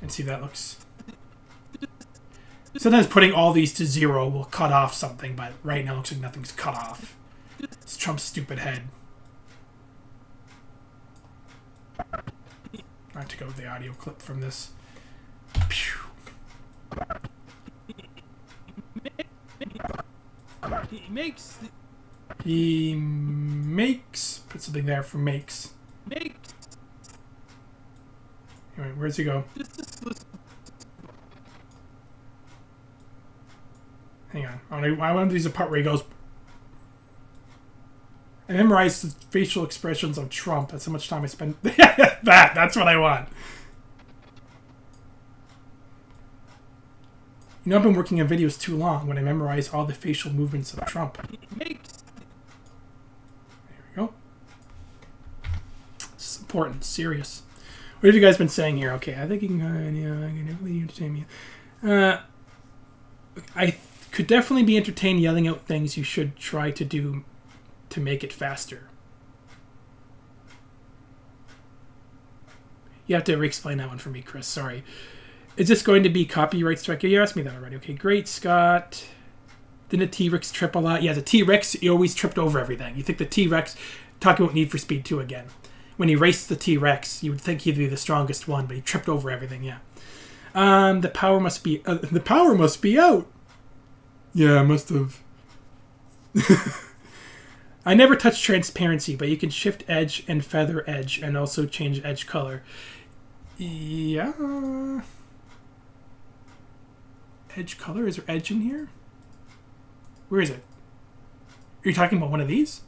And see if that looks... Sometimes putting all these to 0 will cut off something, but right now it looks like nothing's cut off. It's Trump's stupid head. I have to go with the audio clip from this. Pew. He makes... Put something there for makes. Anyway, where's he go? Hang on. I want to use a part where he goes... I memorized the facial expressions of Trump. That's how much time I spent... That's what I want. You know, I've been working on videos too long when I memorize all the facial movements of Trump. There we go. This is important. Serious. What have you guys been saying here? Okay, I think you can... I can definitely entertain me. I could definitely be entertained yelling out things you should try to do to make it faster. You have to re-explain that one for me, Chris. Sorry. Is this going to be copyright strike? You asked me that already. Okay, great, Scott. Didn't the T-Rex trip a lot? Yeah, the T-Rex, he always tripped over everything. You think the T-Rex... Talking about Need for Speed 2 again. When he raced the T-Rex, you would think he'd be the strongest one, but he tripped over everything, yeah. The power must be... the power must be out! Yeah, must have. I never touch transparency, but you can shift edge and feather edge and also change edge color. Yeah. Edge color? Is there edge in here? Where is it? Are you talking about one of these?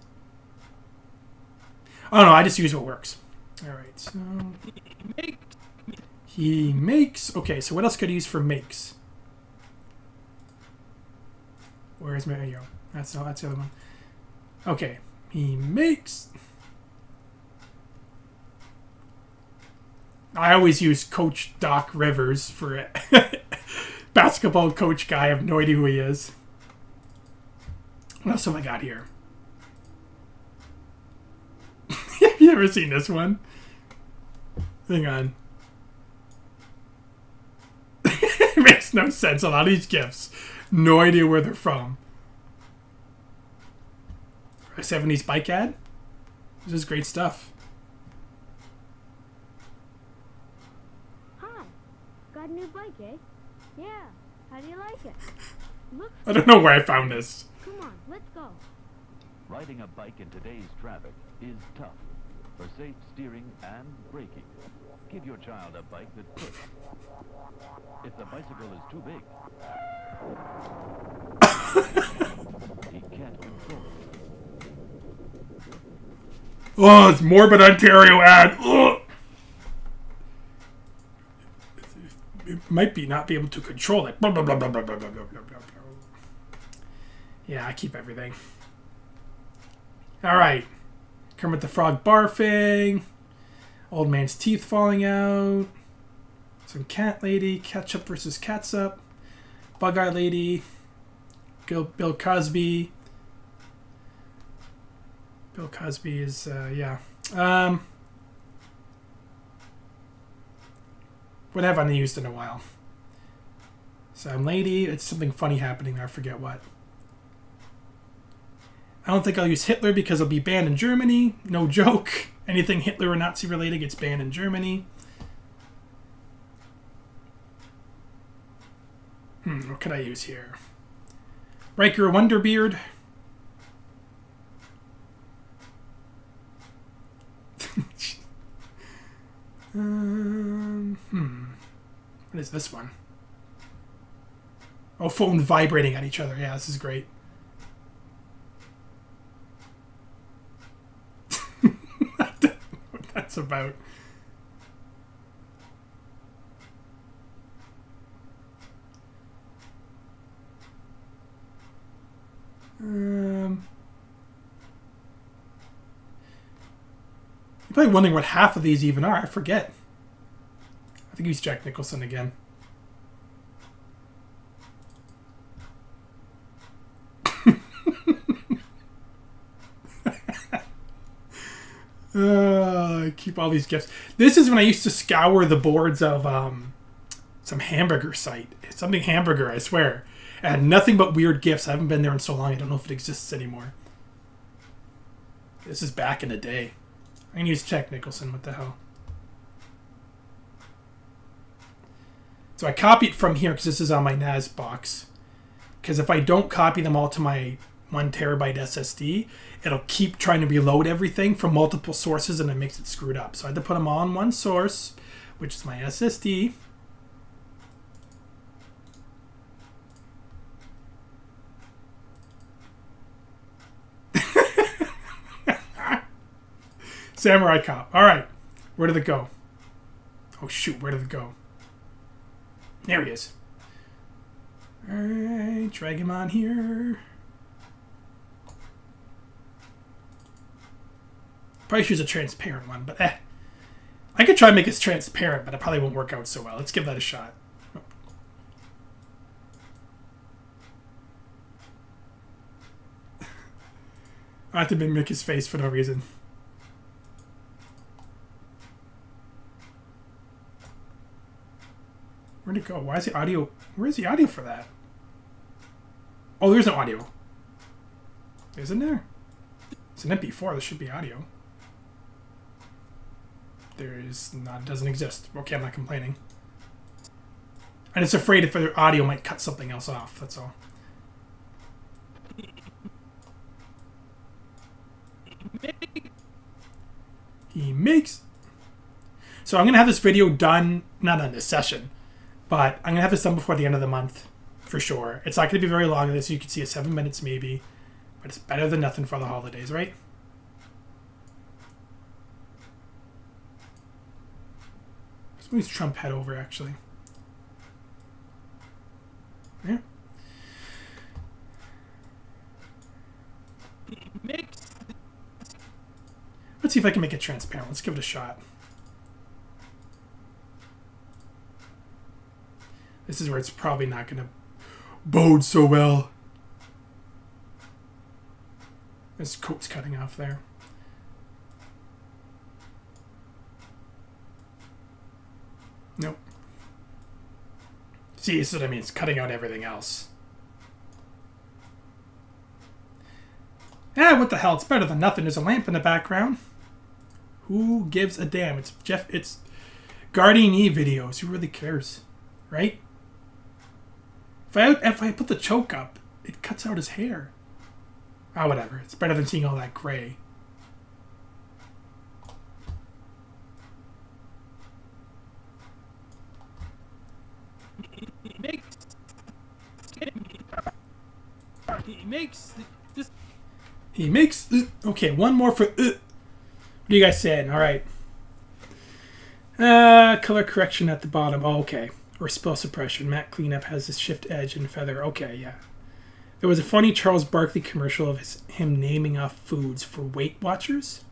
Oh no, I just use what works. Alright, so... He makes... Okay, so what else could I use for makes? Where's my... There you go. That's the other one. Okay. He makes... I always use Coach Doc Rivers for it. Basketball coach guy. I have no idea who he is. What else have I got here? Have you ever seen this one? Hang on. It makes no sense. A lot of these GIFs. No idea where they're from. A 70s bike ad? This is great stuff. Hi. Got a new bike, eh? Yeah. How do you like it? Looks I don't know where I found this. Come on, let's go. Riding a bike in today's traffic is tough. For safe steering and braking, give your child a bike that fits. If the bicycle is too big, he can't control it. Oh, it's Morbid Ontario ad. Ugh. It might be not be able to control it. Blah, blah, blah, blah, blah, blah, blah, blah, blah, blah. Yeah, I keep everything. All right. Kermit the Frog barfing. Old man's teeth falling out. Some cat lady. Ketchup versus catsup. Bug-Eye Lady. Bill Cosby. Bill Cosby is, yeah. What have I used in a while? Some lady, it's something funny happening, I forget what. I don't think I'll use Hitler because it'll be banned in Germany. No joke. Anything Hitler or Nazi related gets banned in Germany. What could I use here? Riker Wonderbeard. What is this one? Oh, phone vibrating at each other. Yeah, this is great. I don't know what that's about. You're probably wondering what half of these even are. I forget. I think he's Jack Nicholson again. I keep all these gifts. This is when I used to scour the boards of some hamburger site. Something hamburger, I swear. I had nothing but weird gifts. I haven't been there in so long. I don't know if it exists anymore. This is back in the day. I'm going to use Jack Nicholson. What the hell? So I copied from here because this is on my NAS box. Because if I don't copy them all to my 1 terabyte SSD, it'll keep trying to reload everything from multiple sources and it makes it screwed up. So I had to put them all in one source, which is my SSD. Samurai Cop. All right. Where did it go? Oh, shoot. Where did it go? There he is. All right. Drag him on here. Probably choose a transparent one, but I could try and make this transparent, but it probably won't work out so well. Let's give that a shot. I have to mimic his face for no reason. Where'd it go? Why is the audio... Where is the audio for that? Oh, there's no audio. Isn't there? It's an MP4. There should be audio. There is not. It doesn't exist. Okay, I'm not complaining. I'm just afraid if the audio might cut something else off. That's all. He makes... So I'm going to have this video done, not on this session, but I'm going to have this done before the end of the month, for sure. It's not going to be very long, as you can see, it's 7 minutes maybe, but it's better than nothing for the holidays, right? Let's move Trump head over, actually. Yeah. Let's see if I can make it transparent. Let's give it a shot. This is where it's probably not going to bode so well. His coat's cutting off there. Nope. See, this is what I mean. It's cutting out everything else. What the hell? It's better than nothing. There's a lamp in the background. Who gives a damn? It's Jeff. It's Guardian E videos. Who really cares? Right? If I put the choke up, it cuts out his hair. Ah, whatever. It's better than seeing all that gray. He makes okay, one more for what are you guys saying? All right. Color correction at the bottom. Oh, okay. Or spell suppression. Matte cleanup has this shift edge and feather. Okay, yeah. There was a funny Charles Barkley commercial of him naming off foods for Weight Watchers.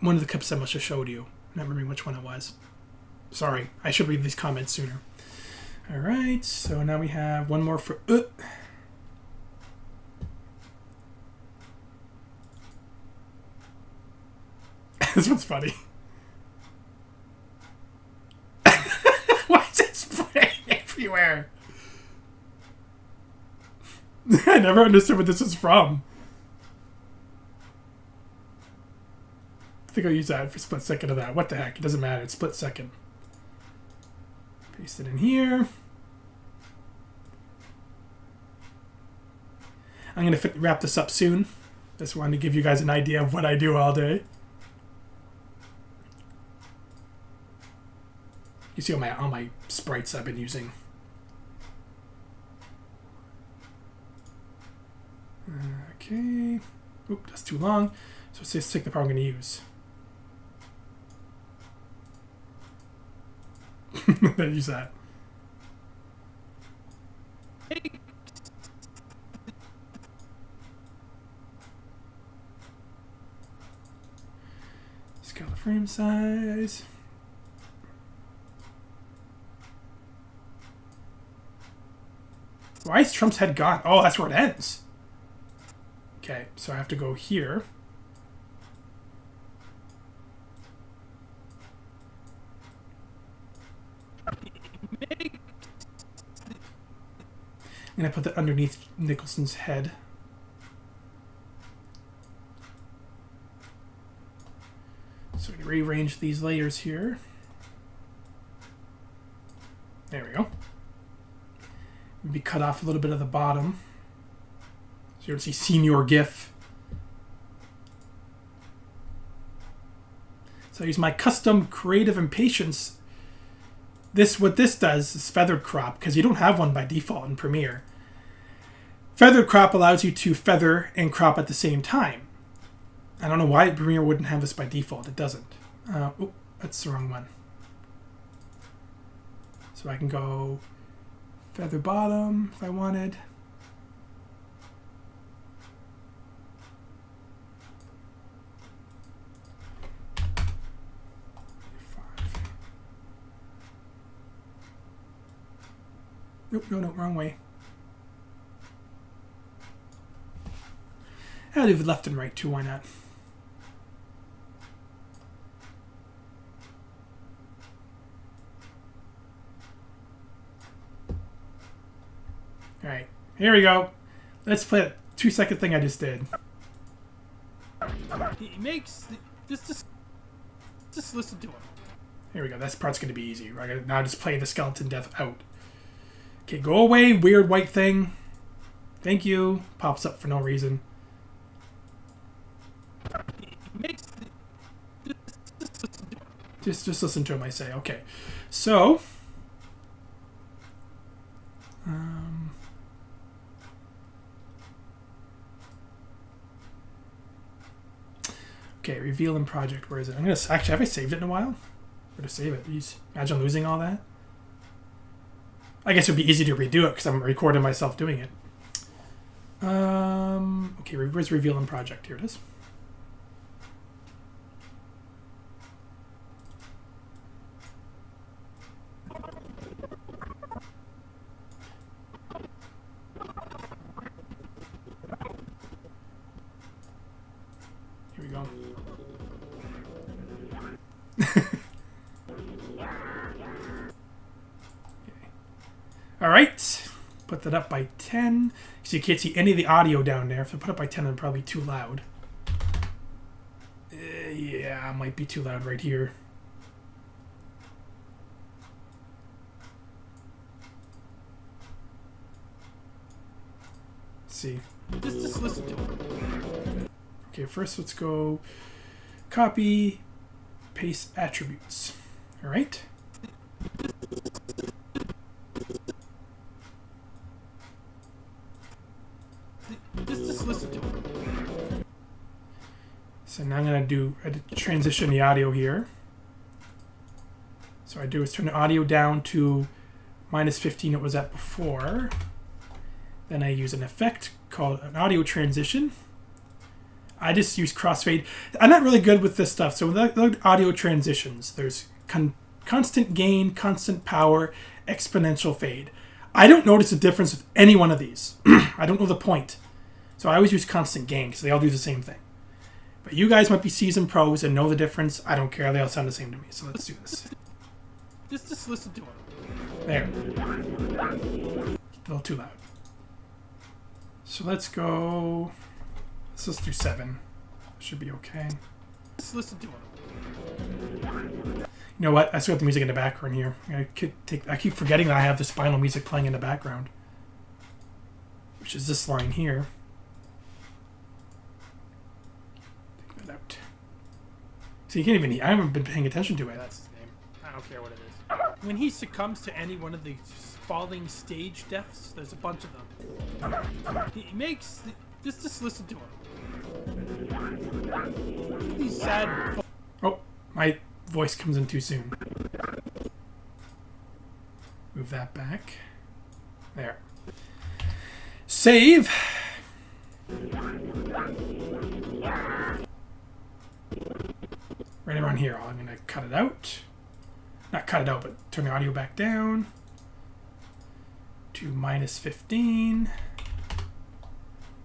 One of the clips I must have showed you. I'm not remembering which one it was. Sorry, I should read these comments sooner. Alright, so now we have one more for This one's funny. Why is it spraying everywhere? I never understood what this is from. I think I'll use that for split second of that. What the heck? It doesn't matter. It's split second. Paste it in here. I'm going to wrap this up soon. Just wanted to give you guys an idea of what I do all day. You see all my sprites I've been using. Okay. Oop, that's too long. So let's take the part I'm going to use. Then use that. Scale the frame size. Why is Trump's head gone? Oh, that's where it ends. Okay, so I have to go here. And I put that underneath Nicholson's head. So we rearrange these layers here. There we go. Maybe cut off a little bit of the bottom. So you don't see senior GIF. So I use my custom creative impatience. What this does is feathered crop, because you don't have one by default in Premiere. Feathered crop allows you to feather and crop at the same time. I don't know why Premiere wouldn't have this by default. It doesn't. Oh, that's the wrong one. So I can go feather bottom if I wanted. Nope, no, wrong way. I'll do the left and right too, why not? Alright, here we go. Let's play that 2-second thing I just did. He makes... Just listen to him. Here we go, this part's going to be easy. I gotta now just play the skeleton death out. Okay, go away, weird white thing. Thank you. Pops up for no reason. Just listen to him, I say. Okay, so okay, reveal in project. Where is it? I'm gonna actually, have I saved it in a while? Where to save it? Jeez. Imagine losing all that. I guess it would be easy to redo it because I'm recording myself doing it. Okay, where's reveal in project? Here it is. Here we go. All right, put that up by 10. So you can't see any of the audio down there. If I put it by 10, I'm probably too loud. Yeah, it might be too loud right here. Let's see. Just listen to him. Okay, first let's go copy, paste attributes. All right. Just listen to him. So now I'm going to transition the audio here. So what I do is turn the audio down to -15 it was at before. Then I use an effect called an audio transition. I just use crossfade. I'm not really good with this stuff. So with the audio transitions, there's constant gain, constant power, exponential fade. I don't notice a difference with any one of these. I don't know the point. So I always use constant gain because they all do the same thing. But you guys might be seasoned pros and know the difference. I don't care. They all sound the same to me. So let's do this. Just listen to him. There. A little too loud. So let's go. Let's just do 7. Should be okay. Just listen to him. You know what? I still got the music in the background here. I keep forgetting that I have the Spinal music playing in the background, which is this line here. Take that out. So you can't even. I haven't been paying attention to it. That's his name. I don't care what it is. When he succumbs to any one of the falling stage deaths, there's a bunch of them. He makes. Just listen to him. These sad. Oh, my voice comes in too soon. Move that back. There. Save. Right around here. I'm going to cut it out. Not cut it out, but turn the audio back down to -15.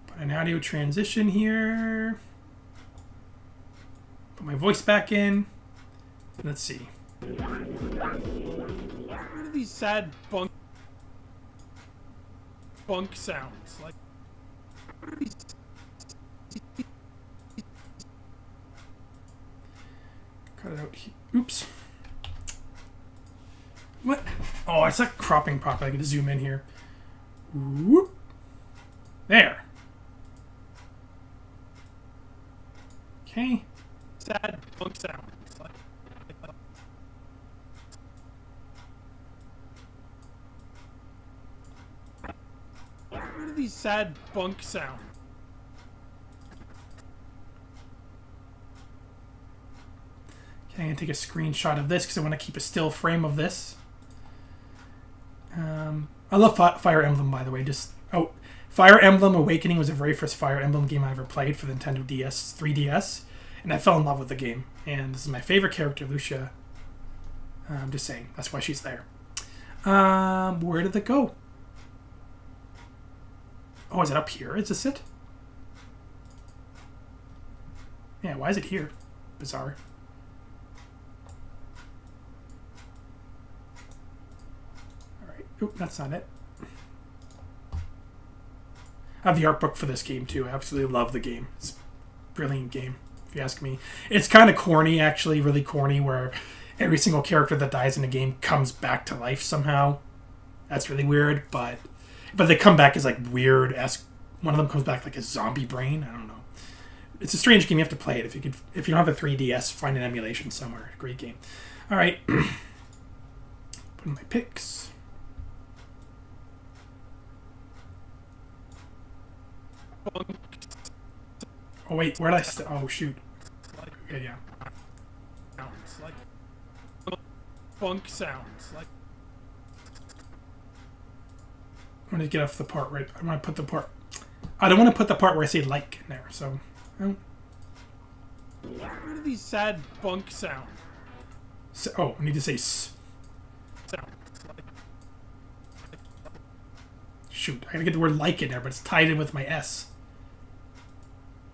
Put an audio transition here. Put my voice back in. Let's see. What are these sad bunk sounds? Like, what are these? Cut it out. Oops. What? Oh, it's not cropping properly. I can zoom in here. Whoop. There. Okay. Sad bunk sounds. Like, what are these sad bunk sounds? Okay, I'm going to take a screenshot of this because I want to keep a still frame of this. I love Fire Emblem, by the way. Fire Emblem Awakening was the very first Fire Emblem game I ever played for the Nintendo DS, 3DS, and I fell in love with the game. And this is my favorite character, Lucia. I'm just saying, that's why she's there. Where did it go? Oh, is it up here? Is this it? Yeah, why is it here? Bizarre. Oop, that's not it. I have the art book for this game too. I absolutely love the game. It's a brilliant game, if you ask me. It's kind of corny, actually, really corny, where every single character that dies in the game comes back to life somehow. That's really weird, but they come back as like weird. One of them comes back like a zombie brain. I don't know. It's a strange game. You have to play it. If you don't have a 3DS, find an emulation somewhere. Great game. All right. Put in my picks. Oh wait, where did I oh shoot. Okay, yeah. Sounds like bunk sounds like. I'm gonna get off the part right. I want to put the part. I don't want to put the part where I say like in there. So. What are these sad bunk sounds? I need to say s. Sounds like. Shoot, I gotta get the word like in there, but it's tied in with my S.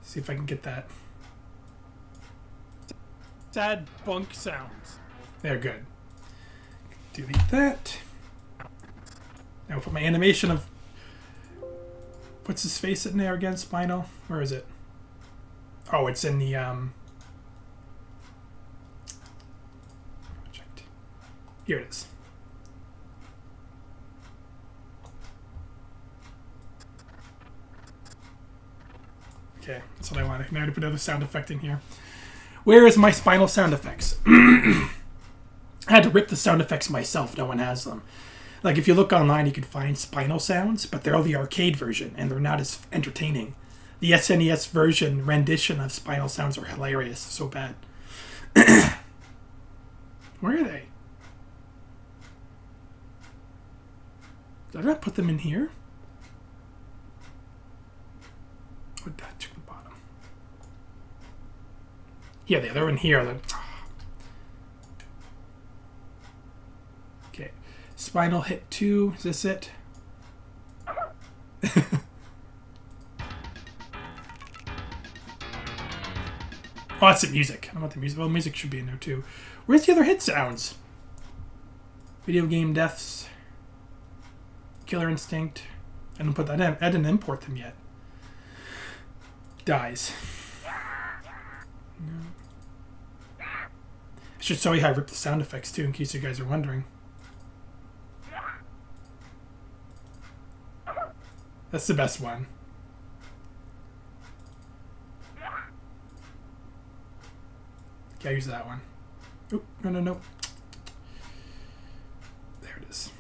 See if I can get that. Sad bunk sounds. There, good. Delete that. Now put my animation of. What's his face in there again? Spinal? Where is it? Oh, it's in the project. Here it is. Okay, that's what I wanted. Now to put another sound effect in here. Where is my Spinal sound effects? I had to rip the sound effects myself. No one has them. Like, if you look online, you can find Spinal sounds, but they're all the arcade version, and they're not as entertaining. The SNES version rendition of Spinal sounds are hilarious. So bad. Where are they? Did I not put them in here? Or did I check the bottom? Yeah, they're in here. Okay. Spinal hit 2. Is this it? Oh, that's the music. I don't want the music. Well, music should be in there too. Where's the other hit sounds? Video game deaths. Killer Instinct. I didn't put that in. I didn't import them yet. Dies. No. I should show you how I rip the sound effects too, in case you guys are wondering. That's the best one. Okay, I use that one. Oh, no. There it is.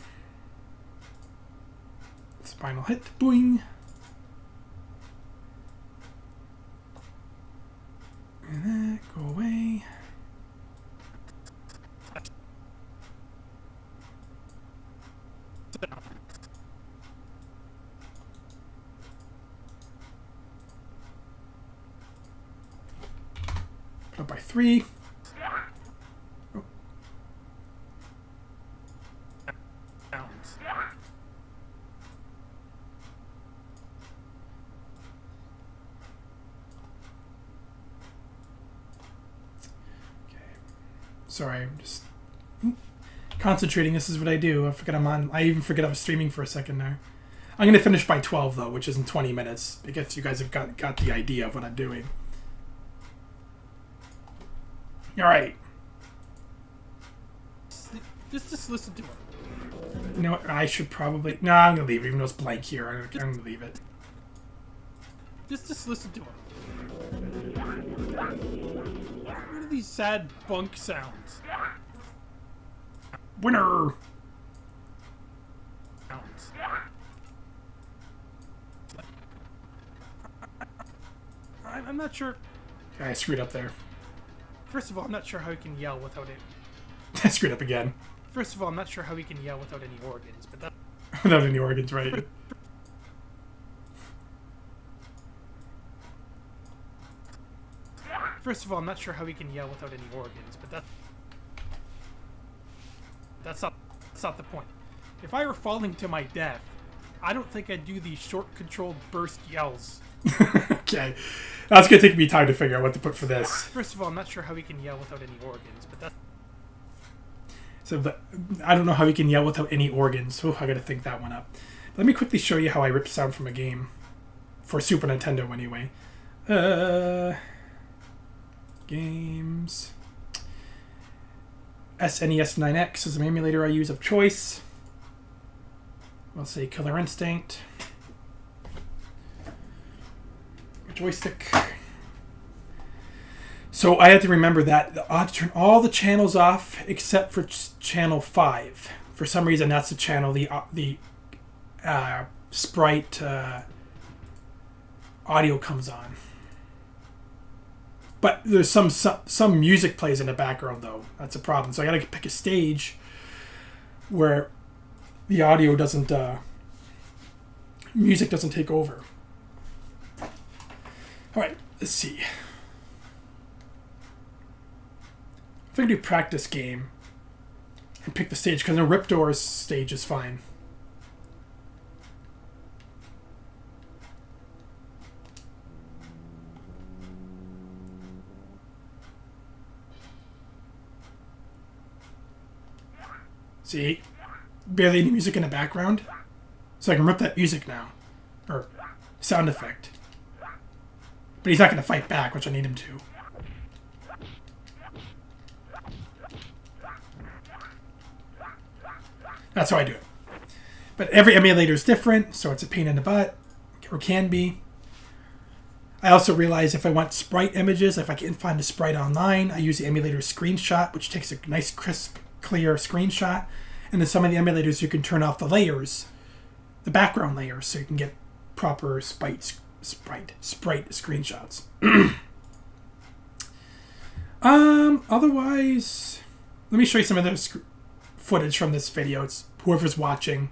Spinal hit. Boing. And that, go away. Put up by 3. Oh. Sounds. Sorry, I'm just concentrating. This is what I do. I forget I'm on. I even forget I was streaming for a second there. I'm going to finish by 12, though, which is in 20 minutes. I guess you guys have got the idea of what I'm doing. All right. Just listen to it. You know what? I should probably... No, I'm going to leave it, even though it's blank here. I'm going to leave it. Just listen to it. What are these sad bunk sounds? Winner! Sounds. I'm not sure. I screwed up there. First of all, I'm not sure how he can yell without it. I screwed up again. First of all, I'm not sure how he can yell without any organs, but that. Without any organs, right? First of all, I'm not sure how he can yell without any organs, but that's not the point. If I were falling to my death, I don't think I'd do these short, controlled burst yells. Okay. That's going to take me time to figure out what to put for this. First of all, I'm not sure how he can yell without any organs, but that's... So, but I don't know how he can yell without any organs. Oh, I got to think that one up. Let me quickly show you how I rip sound from a game. For Super Nintendo, anyway. Games. SNES 9X is an emulator I use of choice. I'll say Killer Instinct. Joystick. So I had to remember that I had to turn all the channels off except for channel 5. For some reason, that's the channel the sprite audio comes on. But there's some music plays in the background though. That's a problem. So I got to pick a stage where the audio doesn't music doesn't take over. All right, let's see. If I can do practice game and pick the stage, because the Rip Doors stage is fine. See? Barely any music in the background. So I can rip that music now. Or sound effect. But he's not going to fight back, which I need him to. That's how I do it. But every emulator is different, so it's a pain in the butt. Or can be. I also realize if I want sprite images, if I can't find a sprite online, I use the emulator screenshot, which takes a nice, crisp, clear screenshot. And then some of the emulators, you can turn off the layers, the background layers, so you can get proper sprite screenshots. Otherwise, let me show you some of the footage from this video. It's whoever's watching,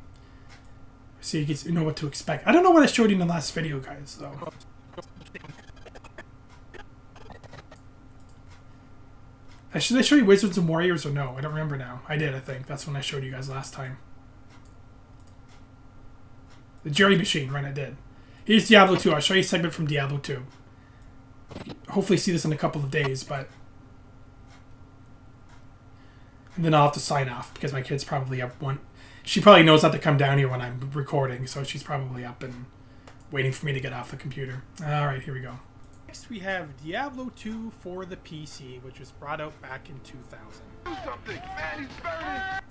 so you can know what to expect. I don't know what I showed you in the last video, guys, though. Should I show you Wizards and Warriors or no? I don't remember now. I did, I think. That's when I showed you guys last time. The Jerry Machine, right? I did. Here's Diablo 2. I'll show you a segment from Diablo 2. hopefully see this in a couple of days, but... And then I'll have to sign off because my kid's probably up one... She probably knows not to come down here when I'm recording, so she's probably up and waiting for me to get off the computer. Alright, here we go. Next we have Diablo 2 for the PC, which was brought out back in 2000.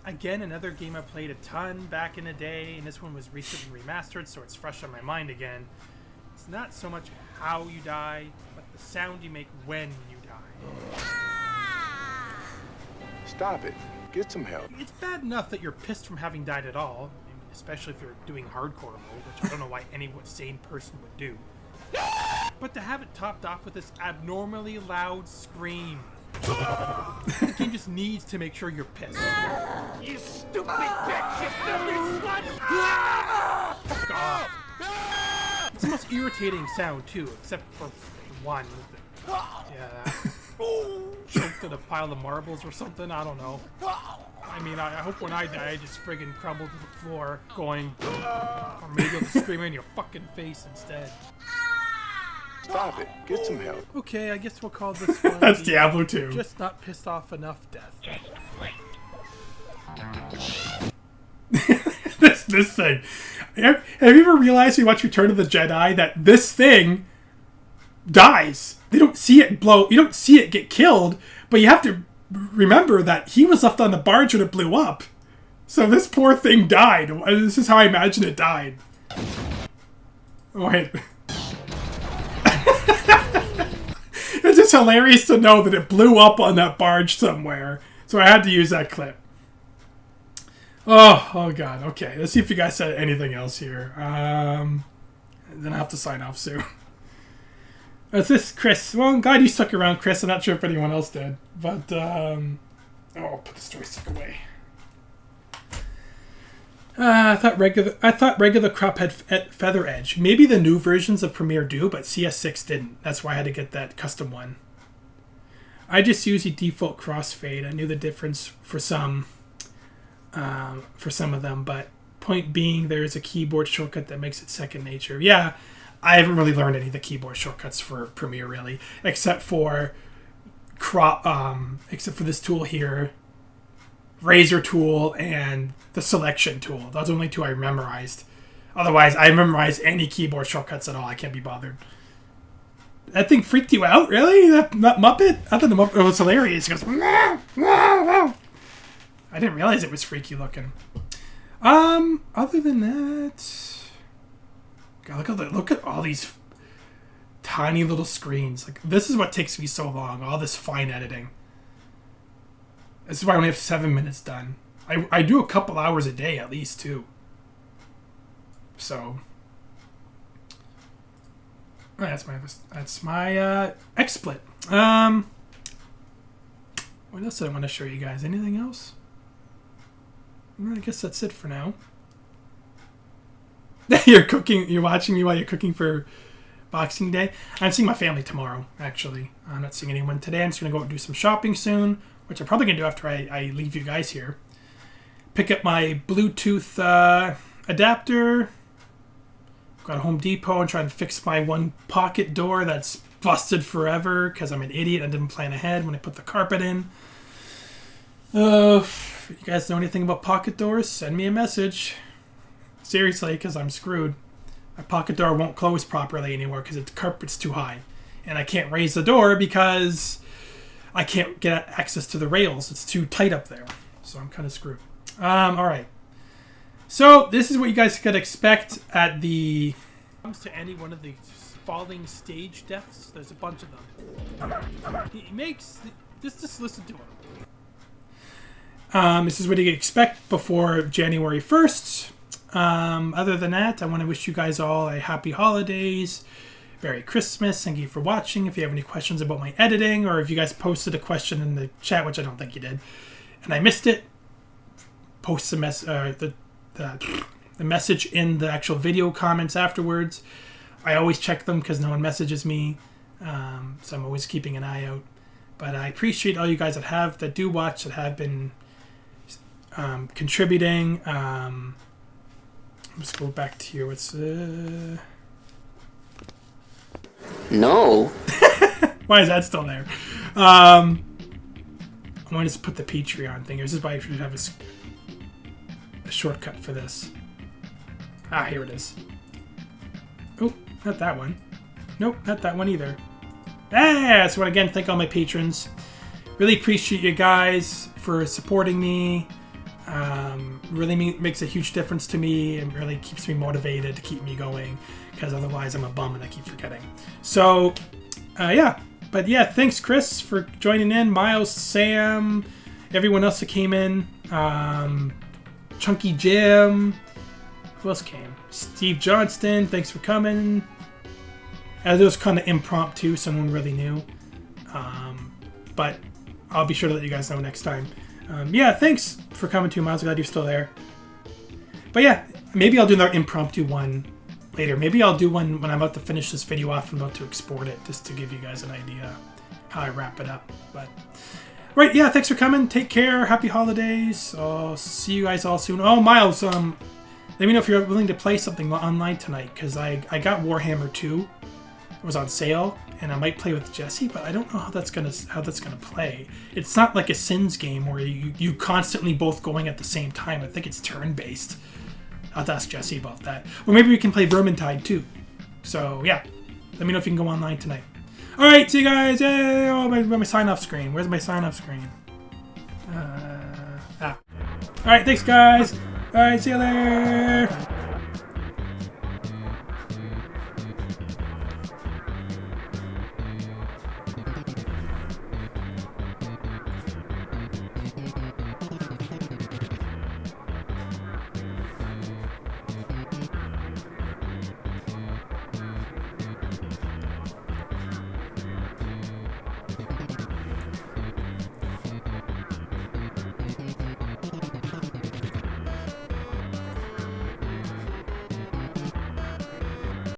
Again, another game I played a ton back in the day, and this one was recently remastered, so it's fresh on my mind again. It's not so much how you die, but the sound you make when you die. Stop it. Get some help. It's bad enough that you're pissed from having died at all, I mean, especially if you're doing hardcore mode, which I don't know why any sane person would do. But to have it topped off with this abnormally loud scream. The game just needs to make sure you're pissed. You stupid bitch! You filthy slut! Fuck off. It's the most irritating sound too, except for one. Yeah, that. Choked in a pile of marbles or something, I don't know. I mean, I hope when I die, I just friggin' crumble to the floor, going, or maybe I'll just scream in your fucking face instead. Stop it. Get some help. Okay, I guess we'll call this one That's Diablo 2. Just not pissed off enough death. this thing. Have you ever realized when you watch Return of the Jedi that this thing dies? They don't see it blow. You don't see it get killed, but you have to remember that he was left on the barge when it blew up. So this poor thing died. This is how I imagine it died. Oh, wait. It's just hilarious to know that it blew up on that barge somewhere. So I had to use that clip. Oh God. Okay, let's see if you guys said anything else here. Then I have to sign off soon. Is this Chris? Well, I'm glad you stuck around, Chris. I'm not sure if anyone else did. But, oh, I'll put this joystick away. I thought regular crop had feather edge. Maybe the new versions of Premiere do, but CS6 didn't. That's why I had to get that custom one. I just use the default crossfade. I knew the difference for some of them, but point being, there is a keyboard shortcut that makes it second nature. Yeah, I haven't really learned any of the keyboard shortcuts for Premiere really, except for this tool here, razor tool, and the selection tool. Those are the only two I memorized. Otherwise, I memorized any keyboard shortcuts at all. I can't be bothered. That thing freaked you out, really? That Muppet? I thought the Muppet was hilarious. It goes, "Meow, meow, meow." I didn't realize it was freaky looking. Other than that, God, look at all these tiny little screens. Like, this is what takes me so long. All this fine editing. This is why I only have 7 minutes done. I do a couple hours a day at least too. So that's my XSplit. What else did I want to show you guys? Anything else? Well, I guess that's it for now. You're cooking. You're watching me while you're cooking for Boxing Day. I'm seeing my family tomorrow. Actually, I'm not seeing anyone today. I'm just gonna go and do some shopping soon, which I'm probably gonna do after I leave you guys here. Pick up my Bluetooth adapter. Got a Home Depot and try and fix my one pocket door that's busted forever because I'm an idiot and didn't plan ahead when I put the carpet in. If you guys know anything about pocket doors, send me a message. Seriously, because I'm screwed. My pocket door won't close properly anymore because the carpet's too high. And I can't raise the door because I can't get access to the rails. It's too tight up there. So I'm kind of screwed. Alright. So, this is what you guys could expect at the... Comes to any one of the falling stage deaths, there's a bunch of them. He makes... Just listen to him. This is what you expect before January 1st. Other than that, I want to wish you guys all a happy holidays, Merry Christmas. Thank you for watching. If you have any questions about my editing, or if you guys posted a question in the chat, which I don't think you did, and I missed it, post the message in the actual video comments afterwards. I always check them because no one messages me, so I'm always keeping an eye out. But I appreciate all you guys that do watch, that have been contributing. Let's go back to here. What's No. Why is that still there? I want to just put the Patreon thing. This is why I should have a shortcut for this. Ah, here it is. Oh, not that one. Nope, not that one either. Ah, so again, thank all my patrons. Really appreciate you guys for supporting me. Really makes a huge difference to me and really keeps me motivated to keep me going, because otherwise I'm a bum and I keep forgetting. So, yeah. But yeah, thanks Chris for joining in. Miles, Sam, everyone else that came in. Chunky Jim. Who else came? Steve Johnston, thanks for coming. That was kind of impromptu, so no one really knew. But I'll be sure to let you guys know next time. Yeah, thanks for coming to Miles. Glad you're still there. But yeah, maybe I'll do another impromptu one later. Maybe I'll do one when I'm about to finish this video off and about to export it, just to give you guys an idea how I wrap it up. But right, yeah, thanks for coming. Take care. Happy holidays. I'll see you guys all soon. Oh, Miles, let me know if you're willing to play something online tonight, because I got Warhammer 2. It was on sale, and I might play with Jesse, but I don't know how that's gonna play. It's not like a Sins game where you constantly both going at the same time. I think it's turn-based. I'll have to ask Jesse about that. Or maybe we can play Vermintide too. So yeah, let me know if you can go online tonight. All right, see you guys. Yay! Oh, my sign-off screen. Where's my sign-off screen? All right, thanks guys. All right, see you later.